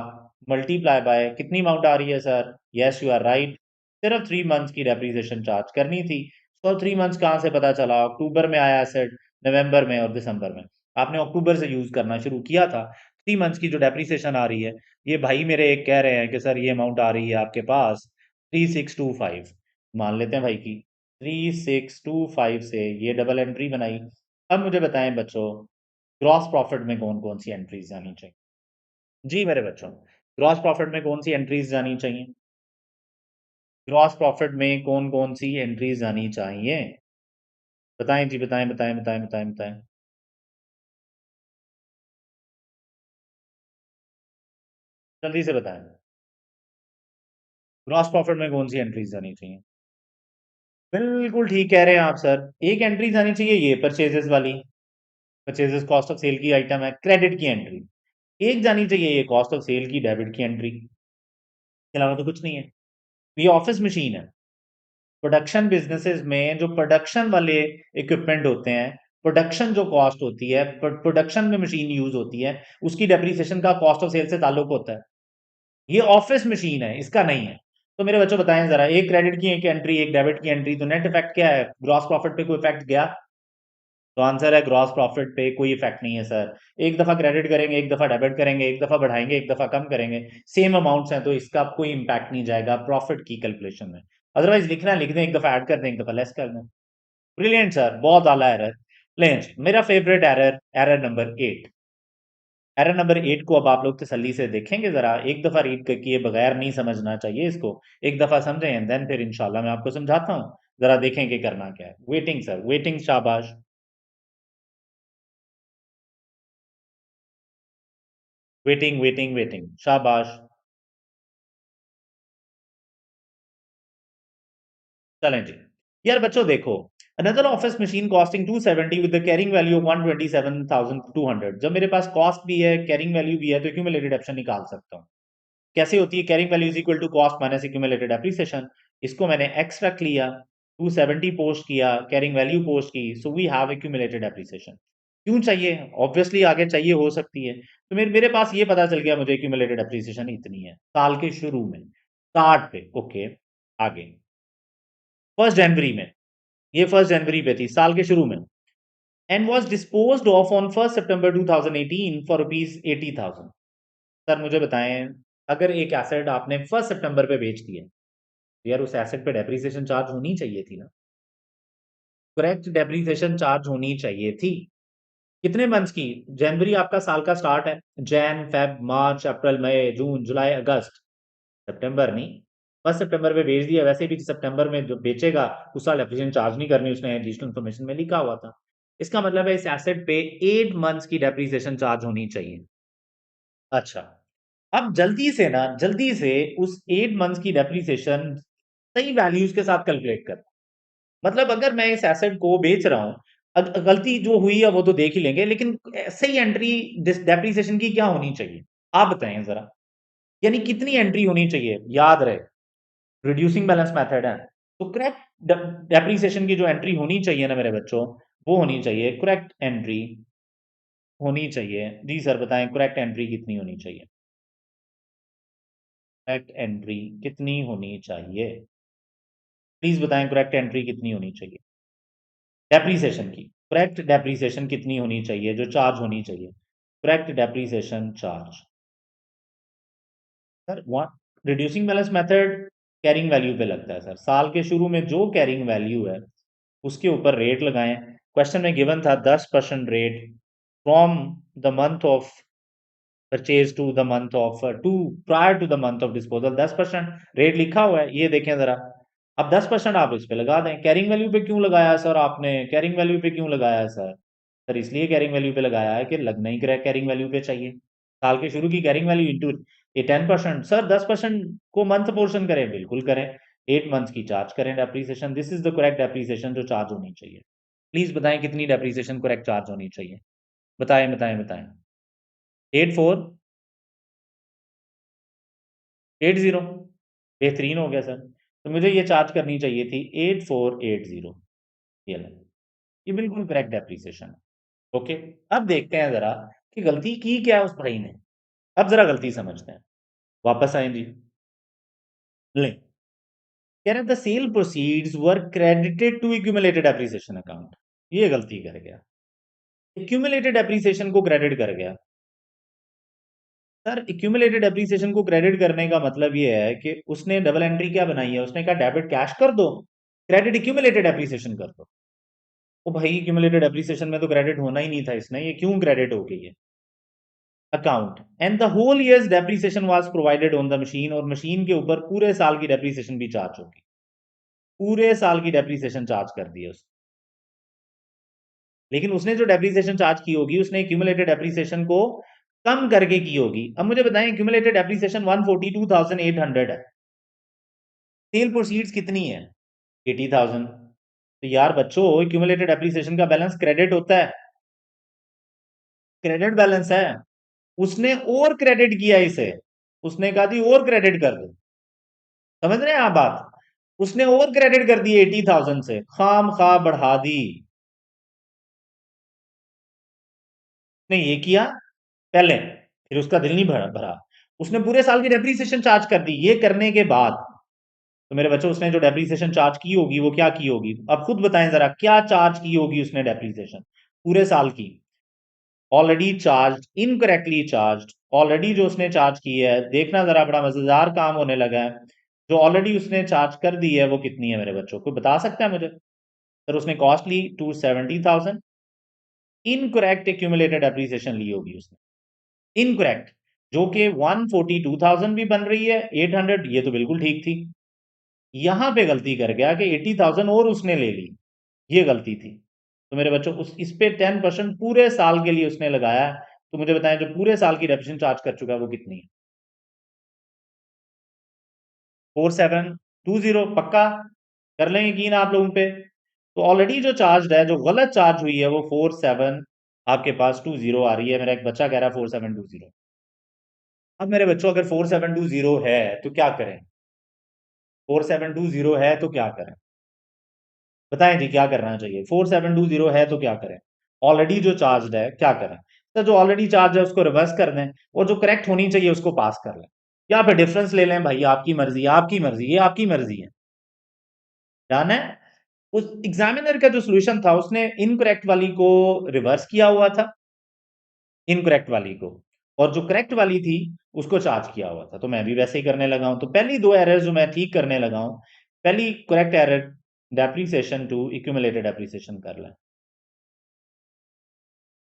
मल्टीप्लाई बाय कितनी अमाउंट आ रही है sir, yes you are right, सिर्फ 3 मंथ्स की डेप्रीसिएशन चार्ज करनी थी। तो 3 मंथ्स कहाँ से पता चला, अक्टूबर में आया एसेट, नवंबर में और दिसंबर में। आपने अक्टूबर से यूज करना शुरू किया था। 3 मंथ्स की जो डेप्रीसिएशन आ रही है, ये भाई मेरे एक कह रहे हैं कि सर ये अमाउंट आ रही है आपके पास 3625, मान लेते हैं भाई की 3625 से ये डबल एंट्री बनाई। अब मुझे बताएं बच्चों, ग्रॉस प्रॉफिट में कौन कौन सी एंट्रीज जानी चाहिए। जी मेरे बच्चों, ग्रॉस प्रॉफिट में कौन सी एंट्रीज जानी चाहिए, ग्रॉस प्रॉफिट में कौन कौन सी एंट्रीज आनी चाहिए, बताएं जी, बताएं बताएं बताएं बताएं बताएं, जल्दी से बताएं। ग्रॉस प्रॉफिट में कौन सी एंट्रीज आनी चाहिए। बिल्कुल ठीक कह रहे हैं आप सर, एक एंट्री आनी चाहिए ये परचेजेस वाली, परचेजेस कॉस्ट ऑफ सेल की आइटम है, क्रेडिट की एंट्री। एक जानी चाहिए ये कॉस्ट ऑफ सेल की डेबिट की एंट्री, के अलावा तो कुछ नहीं है। ये ऑफिस मशीन है, प्रोडक्शन बिजनेसेस में जो प्रोडक्शन वाले इक्विपमेंट होते हैं, प्रोडक्शन जो कॉस्ट होती है, प्रोडक्शन में मशीन यूज होती है, उसकी डेप्रीसिएशन का कॉस्ट ऑफ सेल से ताल्लुक होता है। ये ऑफिस मशीन है, इसका नहीं है। तो मेरे बच्चों बताएं जरा, एक क्रेडिट की एक एंट्री, एक डेबिट की एंट्री, तो नेट इफेक्ट क्या है, ग्रॉस प्रॉफिट पे कोई इफेक्ट गया। तो आंसर है ग्रॉस प्रॉफिट पे कोई इफेक्ट नहीं है सर। एक दफा क्रेडिट करेंगे, एक दफा डेबिट करेंगे, एक दफा बढ़ाएंगे, एक दफा कम करेंगे, सेम अमाउंट्स हैं, तो इसका कोई इंपैक्ट नहीं जाएगा प्रॉफिट की कैलकुलेशन में। अदरवाइज लिखना है लिख दें, एक दफा ऐड कर दें, एक दफा लेस कर दें। ब्रिलियंट सर, बहुत आला एरर। लें मेरा फेवरेट एरर, एरर नंबर 8 को अब आप लोग तसल्ली से देखेंगे जरा, एक दफा रीड किए बगैर नहीं समझना चाहिए इसको, एक दफा समझें एंड देन फिर इंशाल्लाह मैं आपको समझाता हूँ। जरा देखें कि करना क्या है। वेटिंग सर, वेटिंग, शाबाश। वेटिंग वेटिंग वेटिंग, शाबाश। चलें जी। यार बच्चों देखो, another office machine costing 270 with the carrying value of 127,200, जब मेरे पास कॉस्ट भी है कैरिंग वैल्यू भी है, तो एक्यूमुलेटेड ऑप्शन निकाल सकता हूँ। कैसे होती है, carrying value is equal to cost minus accumulated appreciation. इसको मैंने एक्स रख लिया, 270 पोस्ट किया, कैरिंग वैल्यू पोस्ट की, so we have accumulated appreciation. क्यों चाहिए, ऑब्वियसली आगे चाहिए हो सकती है, तो मेरे मेरे पास ये पता चल गया मुझे एक्यूमुलेटेड एप्रिसिएशन इतनी है साल के शुरू में, स्टार्ट पे, ओके। आगे 1 जनवरी में, ये 1 जनवरी पे थी साल के शुरू में, and was dispose of on 1 September 2018 for rupees 80,000। Sir मुझे बताएं, अगर एक एसेट आपने 1 सितंबर पे बेच दिया, तो यार उस एसेट पे डेप्रीसिएशन चार्ज होनी चाहिए थी ना, करेक्ट, डेप्रीसिएशन चार्ज होनी चाहिए थी। कितने मंथ्स की? जनवरी आपका साल का स्टार्ट है, जैन फेब मार्च अप्रैल मई जून जुलाई अगस्त, सितंबर नहीं, बस सितंबर में बेच दिया। वैसे भी सितंबर में जो बेचेगा उस साल डेप्रिसिएशन चार्ज नहीं करनी, उसने एडिशनल इन्फॉर्मेशन में लिखा हुआ था। इसका मतलब है इस एसेट पे 8 मंथ्स की डेप्रिसिएशन चार्ज होनी चाहिए। अच्छा, अब जल्दी से उस 8 मंथ्स की डेप्रिसिएशन सही वैल्यूज के साथ कैलकुलेट कर। मतलब अगर मैं इस एसेट को बेच रहा हूं, गलती जो हुई है वो तो देख ही लेंगे, लेकिन सही एंट्री डेप्रिसिएशन की क्या होनी चाहिए, आप बताएं जरा। यानी कितनी एंट्री होनी चाहिए, याद रहे रिड्यूसिंग बैलेंस मेथड है, तो करेक्ट डेप्रिसिएशन की जो एंट्री होनी चाहिए ना मेरे बच्चों, वो होनी चाहिए करेक्ट एंट्री होनी चाहिए। जी सर बताएं करेक्ट एंट्री कितनी होनी चाहिए, करेक्ट एंट्री कितनी होनी चाहिए, प्लीज बताएं करेक्ट एंट्री कितनी होनी चाहिए डेप्रीसिएशन की। करेक्ट डेप्रीसिएशन कितनी होनी चाहिए जो चार्ज होनी चाहिए, correct depreciation charge. Sir reducing balance method carrying value पे लगता है सर। साल के शुरू में जो कैरिंग वैल्यू है उसके ऊपर रेट लगाएं। क्वेश्चन में गिवन था 10% rate from the month of purchase to the month of to prior to the month of disposal. 10% rate लिखा हुआ है, ये देखें जरा। अब 10% आप इस पे लगा दें। कैरिंग वैल्यू पे क्यों लगाया सर आपने, कैरिंग वैल्यू पे क्यों लगाया सर? सर इसलिए कैरिंग वैल्यू पे लगाया है कि लगना ही कैरिंग वैल्यू पे चाहिए। साल के शुरू की कैरिंग वैल्यू इंटू ये 10%। सर 10% को मंथ पोर्शन करें, बिल्कुल करें। 8 मंथ की चार्ज करें depreciation. This is the correct depreciation जो चार्ज होनी चाहिए। प्लीज बताएं कितनी डेप्रीसिएशन करेक्ट चार्ज होनी चाहिए, बताएं बताएं बताएं। 84 80 बेहतरीन हो गया सर। तो मुझे ये चार्ज करनी चाहिए थी 8480। ये ले, ये बिल्कुल करेक्ट डेप्रीसिएशन है। ओके, अब देखते हैं जरा कि गलती की क्या है उस भाई ने। अब जरा गलती समझते हैं, वापस आए जी। ले, कह रहे the sale proceeds were credited to accumulated depreciation account. ये गलती कर गया, एक्यूमुलेटेड डेप्रिसिएशन को क्रेडिट कर गया। सर एक्यूमुलेटेड डेप्रिसिएशन को क्रेडिट करने का मतलब ये है कि उसने डबल एंट्री क्या बनाई है, उसने कहा डेबिट कैश कर दो, क्रेडिट एक्यूमुलेटेड डेप्रिसिएशन कर दो। ओ भाई एक्यूमुलेटेड डेप्रिसिएशन में तो क्रेडिट होना ही नहीं था, इसने ये क्यों क्रेडिट हो गई है account. And the whole years depreciation was provided on the machine, और मशीन के ऊपर पूरे साल की डेप्रिसिएशन भी चार्ज होगी, पूरे साल की डेप्रिसिएशन चार्ज कर दी है उसने। लेकिन उसने जो डेप्रिसिएशन चार्ज की होगी उसने एक्यूमुलेटेड डेप्रिसिएशन को कम करके की होगी। अब मुझे बताएं एक्यूमुलेटेड डेप्रिसिएशन 142,800 है, सेल प्रोसीड्स कितनी है 80,000। तो यार बच्चों एक्यूमुलेटेड डेप्रिसिएशन का बैलेंस क्रेडिट होता है, क्रेडिट बैलेंस है। उसने और क्रेडिट किया इसे, उसने कहा थी और क्रेडिट कर दो। समझ रहे हैं आप बात, उसने और क्रेडिट कर दी 80,000 से, खाम खा बढ़ा दी। उसने ये किया पहले, फिर उसका दिल नहीं भरा भरा, उसने पूरे साल की डेप्रीसिएशन चार्ज कर दी। ये करने के बाद तो मेरे बच्चों उसने जो डेप्रीसिएशन चार्ज की होगी वो क्या की होगी, अब खुद बताएं जरा क्या चार्ज की होगी उसने डेप्रीसिएशन पूरे साल की। Already charge, incorrectly charge, already जो उसने चार्ज की है, देखना जरा बड़ा मजेदार काम होने लगा है। जो ऑलरेडी उसने चार्ज कर दी है वो कितनी है मेरे बच्चों, को बता सकता है मुझे? सर उसने कॉस्ट ली 270,000, इनकरेक्ट एक्यूमुलेटेड डेप्रीसिएशन ली होगी उसने, इनकरेक्ट, जो कि 142,000 भी बन रही है, 800 ये तो बिल्कुल ठीक थी। यहां पे गलती कर गया कि 80,000 और उसने ले ली, ये गलती थी। तो मेरे बच्चों उस इस पे 10% पूरे साल के लिए उसने लगाया। तो मुझे बताएं जो पूरे साल की डेप्रिसिएशन चार्ज कर चुका है वो कितनी है? 4720 पक्का? कर लें यकीन आप लोगों पे? तो ऑलरेडी जो चार्ज है, जो गलत चार्ज हुई है वो 47 आपके पास 20 आ रही है। मेरा एक बच्चा कह रहा है 4720। अब मेरे बच्चों अगर 4720 है तो क्या करें, 4720 है तो क्या करें, बताएं जी क्या करना चाहिए। 4720 है तो क्या करें, ऑलरेडी जो चार्ज है क्या करें? तो जो ऑलरेडी चार्ज है उसको रिवर्स कर दें, और जो करेक्ट होनी चाहिए उसको पास कर लें, या फिर डिफरेंस ले लें। भाई आपकी मर्जी, आपकी मर्जी, ये आपकी मर्जी है। ध्यान है, उस एग्जामिनर का जो सोल्यूशन था उसने इनकरेक्ट वाली को रिवर्स किया हुआ था, इनकरेक्ट वाली को, और जो करेक्ट वाली थी उसको चार्ज किया हुआ था। तो मैं भी वैसे ही करने लगा हूं। तो पहली दो एरर जो मैं ठीक करने लगा हूं, पहली correct error depreciation to accumulated depreciation कर लें।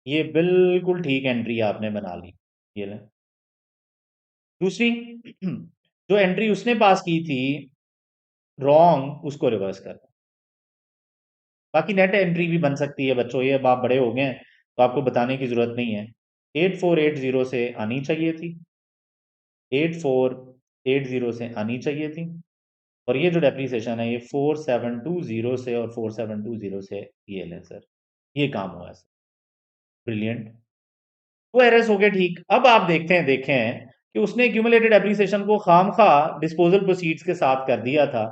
ये बिल्कुल ठीक एंट्री आपने बना ली। ये ले। दूसरी, जो एंट्री उसने पास की थी रॉन्ग, उसको रिवर्स कर। बाकी नेट एंट्री भी बन सकती है बच्चों, ये अब आप बड़े हो गए हैं तो आपको बताने की जरूरत नहीं है। 8480 से आनी चाहिए थी, 8480 से आनी चाहिए थी। और ये जो डेप्रीसिएशन है ये 4720 से और 4720 से ये लें सर, ये काम हुआ है सर। ब्रिलियंट। वो एरर्स हो गए ठीक। अब आप देखते हैं देखें कि उसने एक्यूमुलेटेड एप्रिसिएशन को खामखा डिस्पोजल प्रोसीड्स के साथ कर दिया था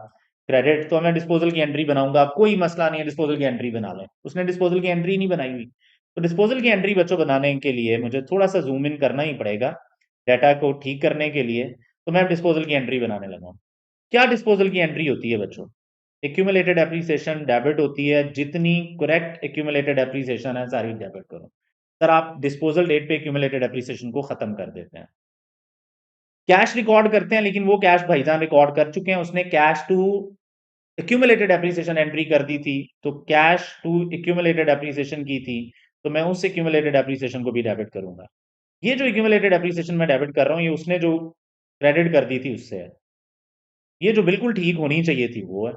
क्रेडिट। तो मैं डिस्पोजल की एंट्री बनाऊंगा, कोई मसला नहीं है, डिस्पोजल की एंट्री बना लें। उसने डिस्पोजल की एंट्री नहीं बनाई हुई, तो डिस्पोजल की एंट्री बच्चों बनाने के लिए मुझे थोड़ा सा जूम इन करना ही पड़ेगा डाटा को ठीक करने के लिए। तो मैं डिस्पोजल की एंट्री बनाने लगा। क्या डिस्पोजल की एंट्री होती है बच्चों? एक्यूमुलेटेड एप्रिसिएशन डेबिट होती है, जितनी करेक्ट एक्यूमुलेटेड एप्रिसिएशन है सारी डेबिट करो। सर आप डिस्पोजल डेट पे एक्यूमुलेटेड एप्रिसिएशन को खत्म कर देते हैं, कैश रिकॉर्ड करते हैं, लेकिन वो कैश भाईजान रिकॉर्ड कर चुके हैं। उसने cash to accumulated appreciation entry कर दी थी, तो कैश टू एक्यूमुलेटेड एप्रिसिएशन की थी, तो मैं उस एक्यूमुलेटेड एप्रिसिएशन को भी डेबिट करूंगा। ये जो एक्यूमुलेटेड एप्रिसिएशन मैं डेबिट कर रहा हूँ, ये उसने जो क्रेडिट कर दी थी उससे है। ये जो बिल्कुल ठीक होनी चाहिए थी वो है।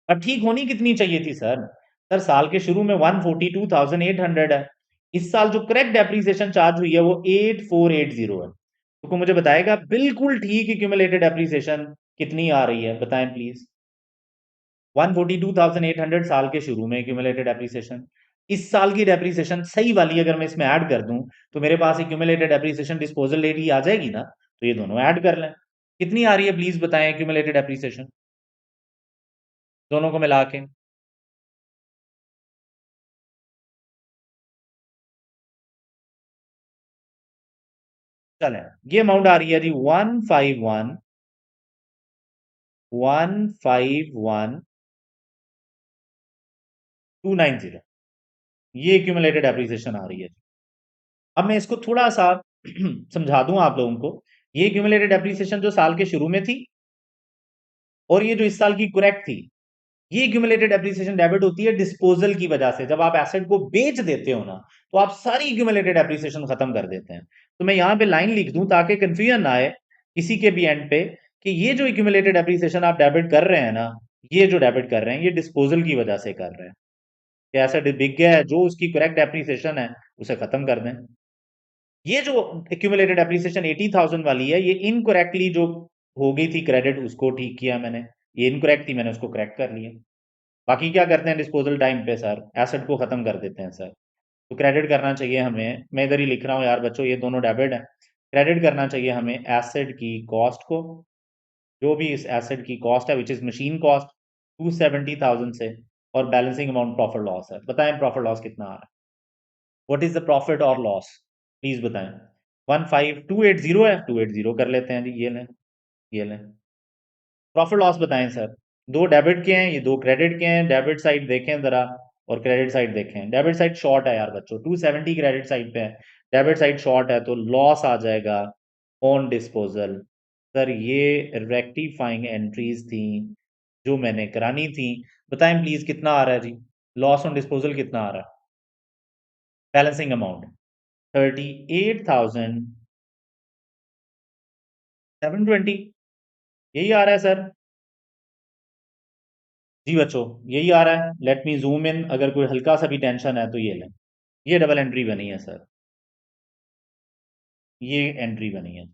अब ठीक होनी कितनी चाहिए थी सर? सर साल के शुरू में 142,800 है। इस साल जो करेक्ट डेप्रीसिएशन चार्ज हुई है वो 8480 है। तो मुझे बताएगा बिल्कुल ठीक एक्यूमुलेटेड डेप्रीसिएशन कितनी आ रही है, बताएं प्लीज। 142,800 साल के शुरू में एक्यूमुलेटेड डेप्रीसिएशन। इस साल की डेप्रीसिएशन सही वाली अगर मैं इसमें ऐड कर दूं तो मेरे पास एक्यूमुलेटेड डेप्रीसिएशन डिस्पोजल डेट ही आ जाएगी ना। तो ये दोनों ऐड कर लें, कितनी आ रही है प्लीज बताएं एक्यूमुलेटेड डेप्रीसिएशन दोनों को मिला के। चलें, ये अमाउंट आ रही है जी 151,151,290। ये एक्यूमुलेटेड एप्रिसिएशन आ रही है। अब मैं इसको थोड़ा सा समझा दूं आप लोगों को। ये एक्यूमुलेटेड एप्रिसिएशन जो साल के शुरू में थी और ये जो इस साल की करेक्ट थी, ये एक्यूमुलेटेड एप्रिसिएशन डेबिट होती है डिस्पोजल की वजह से। जब आप एसेट को बेच देते हो ना, तो आप सारी एक्यूमुलेटेड एप्रिसिएशन खत्म कर देते हैं। तो मैं यहां पे लाइन लिख दूं ताकि कंफ्यूजन ना आए किसी के भी एंड पे कि ये जो एक्यूमुलेटेड एप्रिसिएशन आप डेबिट कर रहे हैं ना, ये जो डेबिट कर रहे हैं ये डिस्पोजल की वजह से कर रहे हैं। कि एसेट बिक गया है, जो उसकी करेक्ट एप्रिसिएशन है उसे खत्म कर दें। ये जो एक्यूमुलेटेड एप्रिसिएशन 80,000 वाली है, ये इनकरेक्टली जो हो गई थी क्रेडिट, उसको ठीक किया मैंने। ये इनकरेक्ट थी, मैंने उसको करेक्ट कर लिया। बाकी क्या करते हैं डिस्पोजल टाइम पे सर, एसेट को खत्म कर देते हैं सर। तो क्रेडिट करना चाहिए हमें, मैं इधर ही लिख रहा हूँ यार बच्चों, ये दोनों डेबिट है। क्रेडिट करना चाहिए हमें एसेट की कॉस्ट को, जो भी इस एसेट की कॉस्ट है विच इज मशीन कॉस्ट, 270,000 से। और बैलेंसिंग अमाउंट प्रॉफिट लॉस है, बताएं प्रॉफिट लॉस कितना आ रहा है? व्हाट इज द प्रॉफिट और लॉस, प्लीज बताएं। 15280 है, 280 कर लेते हैं जी, ये लें, ये लें। प्रॉफिट लॉस बताएं सर। दो डेबिट के हैं, ये दो क्रेडिट के हैं। डेबिट साइड देखें जरा और क्रेडिट साइड देखें। डेबिट साइड शॉर्ट है यार बच्चों, 270 क्रेडिट साइड पे है, डेबिट साइड शॉर्ट है, तो लॉस आ जाएगा ऑन डिस्पोजल। सर ये रेक्टिफाइंग एंट्रीज थी जो मैंने करानी थी। बताएं प्लीज कितना आ रहा है जी, लॉस ऑन डिस्पोजल कितना आ रहा है? बैलेंसिंग अमाउंट 38,720, यही आ रहा है सर। जी बच्चों यही आ रहा है। लेट मी जूम इन, अगर कोई हल्का सा भी टेंशन है तो ये लें। ये डबल एंट्री बनी है सर, ये एंट्री बनी है।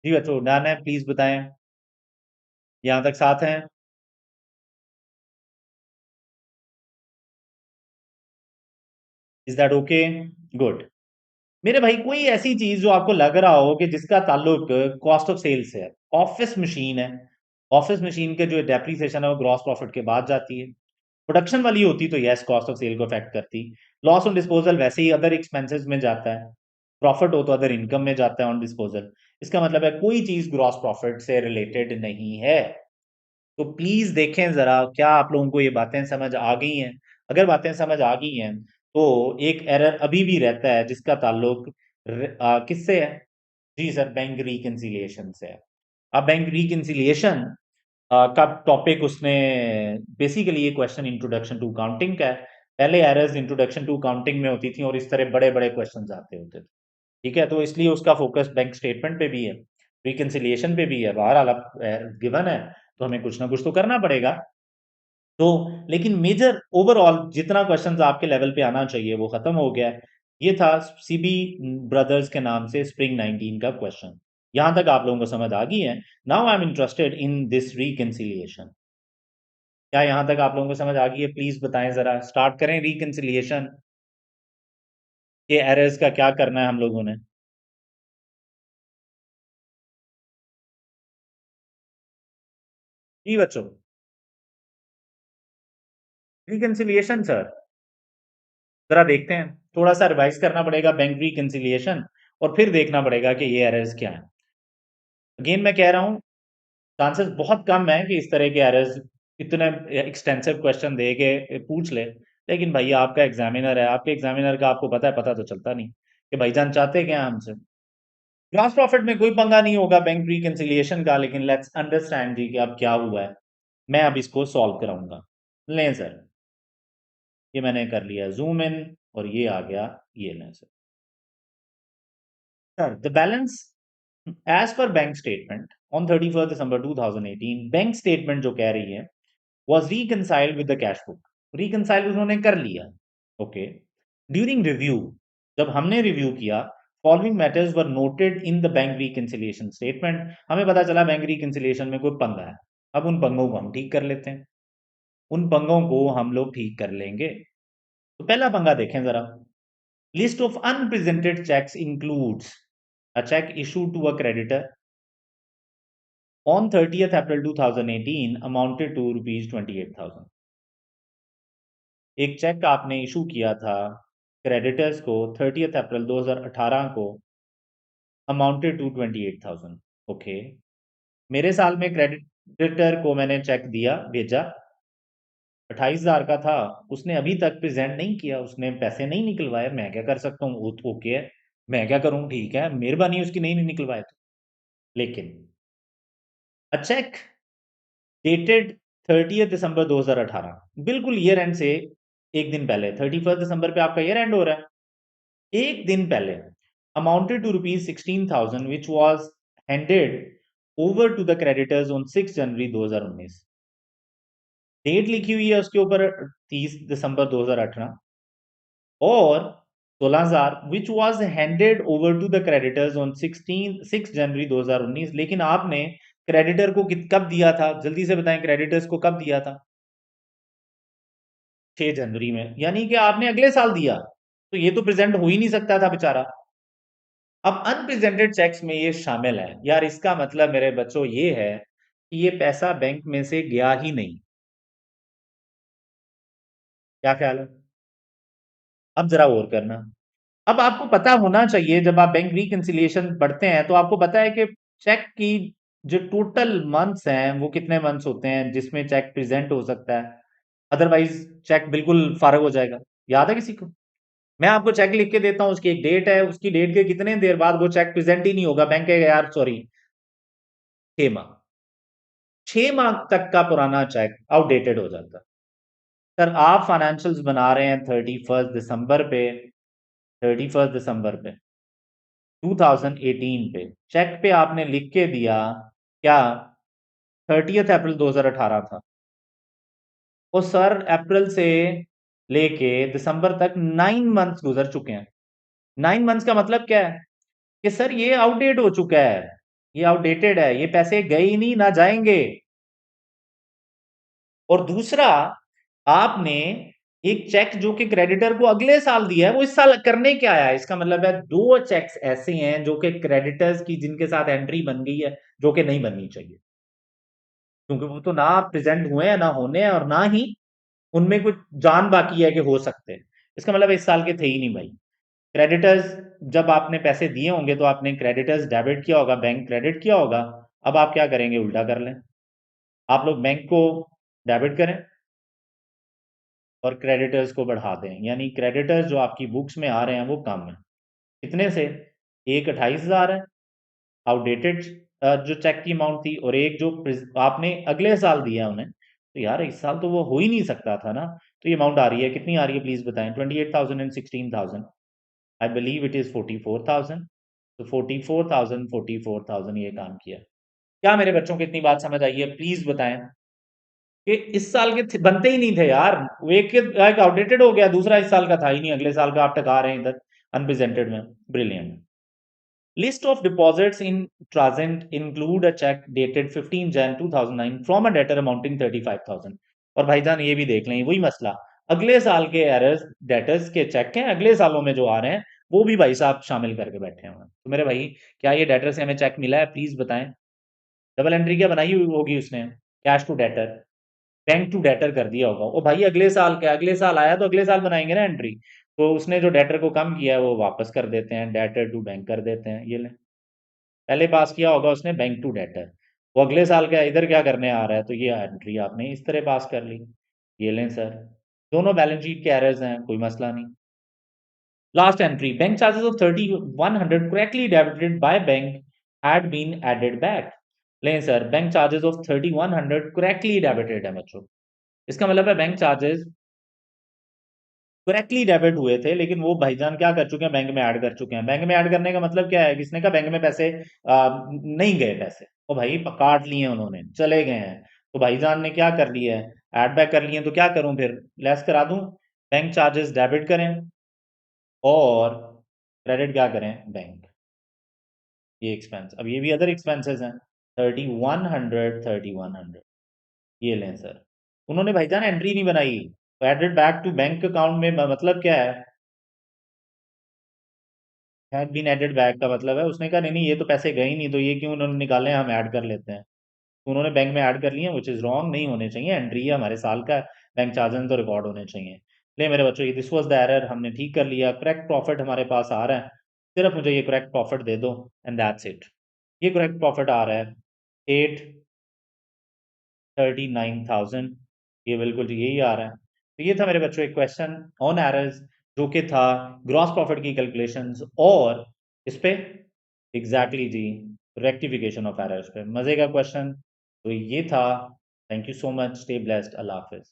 जी बच्चों डन है, प्लीज बताएं यहां तक साथ हैं? Is that okay? गुड। मेरे भाई कोई ऐसी चीज जो आपको लग रहा हो कि जिसका ताल्लुक कॉस्ट ऑफ सेल से है, ऑफिस मशीन है। ऑफिस मशीन के जो डेप्रीसिएशन है वो ग्रॉस प्रॉफिट के बाद जाती है। प्रोडक्शन वाली होती तो यस कॉस्ट ऑफ सेल को अफेक्ट करती। लॉस ऑन डिस्पोजल वैसे ही अदर एक्सपेंसेस में जाता है, प्रॉफिट हो तो अदर इनकम में जाता है ऑन डिस्पोजल। इसका मतलब है कोई चीज ग्रॉस प्रॉफिट से रिलेटेड नहीं है। तो प्लीज देखें जरा क्या आप लोगों को ये बातें समझ आ गई हैं। अगर बातें समझ आ गई हैं तो एक एरर अभी भी रहता है जिसका ताल्लुक किससे है? जी सर बैंक रिकंसिलिएशन से है। अब बैंक रिकंसिलिएशन का टॉपिक उसने बेसिकली ये क्वेश्चन इंट्रोडक्शन टू काउंटिंग का है। पहले एरर्स इंट्रोडक्शन टू काउंटिंग में होती थी और इस तरह बड़े बड़े क्वेश्चन आते होते थे। ठीक है, तो इसलिए उसका फोकस बैंक स्टेटमेंट पे भी है, रिकन्सिलिएशन पे भी है। बहरहाल अब गिवन है तो हमें कुछ ना कुछ तो करना पड़ेगा। तो लेकिन मेजर ओवरऑल जितना क्वेश्चंस आपके लेवल पे आना चाहिए वो खत्म हो गया है। ये था सीबी ब्रदर्स के नाम से स्प्रिंग 19 का क्वेश्चन। यहां तक आप लोगों को समझ आ गई है? Now I am interested in this reconciliation. क्या यहां तक आप लोगों को समझ आ गई है? प्लीज बताएं जरा, स्टार्ट करें रिकन्सिलिएशन के एरर्स का क्या करना है हम लोगों ने। जी बच्चों, रिकन्सिलिएशन सर, जरा देखते हैं। थोड़ा सा रिवाइज करना पड़ेगा बैंक रिकन्सिलिएशन और फिर देखना पड़ेगा कि ये एरर्स क्या है। अगेन मैं कह रहा हूं, चांसेस बहुत कम है कि इस तरह के एरर्स इतने एक्सटेंसिव क्वेश्चन दे के पूछ ले। लेकिन भाई आपका एग्जामिनर है, आपके एग्जामिनर का आपको पता है, पता तो चलता नहीं कि भाईजान चाहते क्या हैं हमसे। ग्रॉस प्रॉफिट में कोई पंगा नहीं होगा बैंक रिकन्सिलिएशन का, लेकिन लेट्स अंडरस्टैंड जी कि अब क्या हुआ है। मैं अब इसको सॉल्व कराऊंगा। लें सर, ये मैंने कर लिया जूम इन और ये आ गया, ये लें sir. Sir the balance as per bank statement on 31 December 2018, bank statement जो कह रही है was reconciled with the cash book. reconcile उन्होंने कर लिया। ओके, ड्यूरिंग रिव्यू, जब हमने रिव्यू किया, following matters were noted in the bank reconciliation statement. हमें पता चला बैंक रिकंसिलिएशन में कोई पंगा है। अब उन पंगों को हम ठीक कर लेते हैं, उन पंगों को हम लोग ठीक कर लेंगे। तो पहला पंगा देखें जरा। List of unpresented cheques includes a check issued to a creditor on 30th April 2018 amounted to rupees 28,000। एक चेक आपने इशू किया था क्रेडिटर्स को 30th अप्रैल 2018 को, अमाउंटेड टू 28,000। ओके, मेरे साल में क्रेडिटर को मैंने चेक दिया, भेजा, 28,000 का था। उसने अभी तक प्रेजेंट नहीं किया, उसने पैसे नहीं निकलवाए। मैं क्या कर सकता हूँ? वो तो ओके है, मैं क्या करूँ? ठीक है, मेहरबानी उसकी नहीं निकलवाए तो। लेकिन अ चेक डेटेड 30 दिसंबर 2018, बिल्कुल ईयर एंड से एक दिन पहले, 31 दिसंबर पे आपका ईयर एंड हो रहा है, एक दिन पहले, amounted to rupees 16,000 which was handed over to the creditors on 6 January 2019। Date लिखी हुई है उसके ऊपर 30 दिसंबर 2018, और 16,000 which was handed over to the creditors on 6 January 2019। लेकिन आपने क्रेडिटर को कब दिया था? जल्दी से बताएं, क्रेडिटर्स को कब दिया था? 6 जनवरी में, यानी कि आपने अगले साल दिया, तो ये तो प्रेजेंट हो ही नहीं सकता था बेचारा। अब अनप्रेजेंटेड चेक्स में ये शामिल है यार। इसका मतलब मेरे बच्चों ये है कि ये पैसा बैंक में से गया ही नहीं। क्या ख्याल है? अब जरा और करना। अब आपको पता होना चाहिए, जब आप बैंक रिकंसिलिएशन पढ़ते हैं तो आपको पता है कि चेक की जो टोटल मंथ्स हैं वो कितने मंथ्स होते हैं जिसमें चेक प्रेजेंट हो सकता है। अदरवाइज चेक बिल्कुल फारग हो जाएगा। याद है किसी को? मैं आपको चेक लिख के देता हूँ, उसकी एक डेट है, उसकी डेट के कितने देर बाद वो चेक प्रेजेंट ही नहीं होगा, बैंक कहेगा यार सॉरी, 6 माह, 6 माह तक का पुराना चेक आउटडेटेड हो जाता है। सर आप फाइनेंशियल्स बना रहे हैं 31 दिसंबर पे, 31 दिसंबर पे 2018 पे, चेक पे आपने लिख के दिया क्या? 30 अप्रैल 2018 था। और सर अप्रैल से लेके दिसंबर तक 9 मंथ्स गुजर चुके हैं। 9 मंथ्स का मतलब क्या है? कि सर ये आउटडेट हो चुका है, ये आउटडेटेड है, ये पैसे गए ही नहीं, ना जाएंगे। और दूसरा, आपने एक चेक जो कि क्रेडिटर को अगले साल दिया है, वो इस साल करने क्या आया है? इसका मतलब है दो चेक्स ऐसे हैं जो कि क्रेडिटर्स की जिनके साथ एंट्री बन गई है, जो कि नहीं बननी चाहिए, क्योंकि वो तो ना प्रेजेंट हुए हैं, ना होने हैं, और ना ही उनमें कुछ जान बाकी है कि हो सकते हैं। इसका मतलब इस साल के थे ही नहीं भाई क्रेडिटर्स। जब आपने पैसे दिए होंगे तो आपने क्रेडिटर्स डेबिट किया होगा, बैंक क्रेडिट किया होगा। अब आप क्या करेंगे? उल्टा कर लें, आप लोग बैंक को डेबिट करें और क्रेडिटर्स को बढ़ा दें, यानी क्रेडिटर्स जो आपकी बुक्स में आ रहे हैं वो कम है। कितने से? एक 28,000 है आउटडेटेड, जो चेक की अमाउंट थी और एक जो आपने अगले साल दिया उन्हें, तो यार इस साल तो वो हो ही नहीं सकता था ना। तो ये अमाउंट आ रही है, कितनी आ रही है प्लीज बताएं? 28,000 and 16,000। I believe it is 44,000। तो 44,000 ये काम किया। क्या मेरे बच्चों को इतनी बात समझ आई है? प्लीज बताएं कि इस साल के बनते ही नहीं थे यार। वो एक आउटडेटेड हो गया, दूसरा इस साल का था ही नहीं, अगले साल का आप टका रहे हैं इधर अनप्रेजेंटेड में। Brilliant. List of deposits in Trasent include a check dated 15 Jan 2009 from a debtor amounting 35,000। और भाईजान ये भी देख लें, वही मसला, अगले साल के एरर्स डेटर्स के चेक हैं, अगले सालों में जो आ रहे हैं वो भी भाई साहब शामिल करके बैठे हैं। तो मेरे भाई, क्या ये डेटर से हमें चेक मिला है? प्लीज बताएं। डबल एंट्री क्या बनाई हुई होगी उसने? Cash to debtor, bank to debtor कर दिया होगा। ओ भाई, अगले साल का, अगले साल आया तो अगले साल बनाएंगे ना एंट्री। तो उसने जो डेटर को कम किया है वो वापस कर देते हैं, डेटर टू बैंक कर देते हैं। ये ले, पहले पास किया होगा उसने बैंक टू डेटर, वो अगले साल का इधर क्या करने आ रहा है, तो ये एंट्री आपने इस तरह पास कर ली। ये लें सर, दोनों बैलेंस शीट के एरर्स हैं, कोई मसला नहीं। Last entry, bank charges of 3100 correctly debited by bank had been added back. लें sir, bank charges of 3100 correctly debited है बच्चों। इसका मतलब है बैंक चार्जेस करेक्टली डेबिट हुए थे, लेकिन वो भाईजान क्या कर चुके हैं, बैंक में ऐड कर चुके हैं। बैंक में ऐड करने का मतलब क्या है? किसने कहा बैंक में पैसे नहीं गए पैसे? ओ भाई, काट लिए उन्होंने, चले गए हैं। तो भाईजान ने क्या कर लिया है, ऐड बैक कर लिए। तो क्या करूं फिर? लेस करा दूं, बैंक चार्जेस डेबिट करें और क्रेडिट क्या करें, बैंक। ये एक्सपेंस, अब ये भी अदर एक्सपेंसेस हैं। 3100 ये लें सर। उन्होंने भाईजान एंट्री नहीं बनाई, तो added back to bank account में मतलब क्या है? हैड बीन एडेड बैक का मतलब है उसने कहा नहीं नहीं, ये तो पैसे गए ही नहीं, तो ये क्यों उन्होंने निकाले, हम ऐड कर लेते हैं। तो उन्होंने बैंक में ऐड कर लिए, विच इज रॉन्ग, नहीं होने चाहिए। एंट्री है हमारे साल का, बैंक चार्जेस तो रिकॉर्ड होने चाहिए। ले मेरे बच्चों, ये दिस वाज द एरर, हमने ठीक कर लिया। करेक्ट प्रॉफिट हमारे पास आ रहा है, सिर्फ मुझे ये करेक्ट प्रॉफिट दे दो एंड दैट्स इट। ये करेक्ट प्रॉफिट आ रहा है 839,000, ये बिल्कुल यही आ रहा है। तो ये था मेरे बच्चों एक क्वेश्चन ऑन एरर्स, जो कि था ग्रॉस प्रॉफिट की कैलकुलेशंस और इस पे एग्जैक्टली जी रेक्टिफिकेशन ऑफ एरर्स पे। मजे का क्वेश्चन तो ये था। Thank you so much, stay blessed, अल्लाह हाफिज।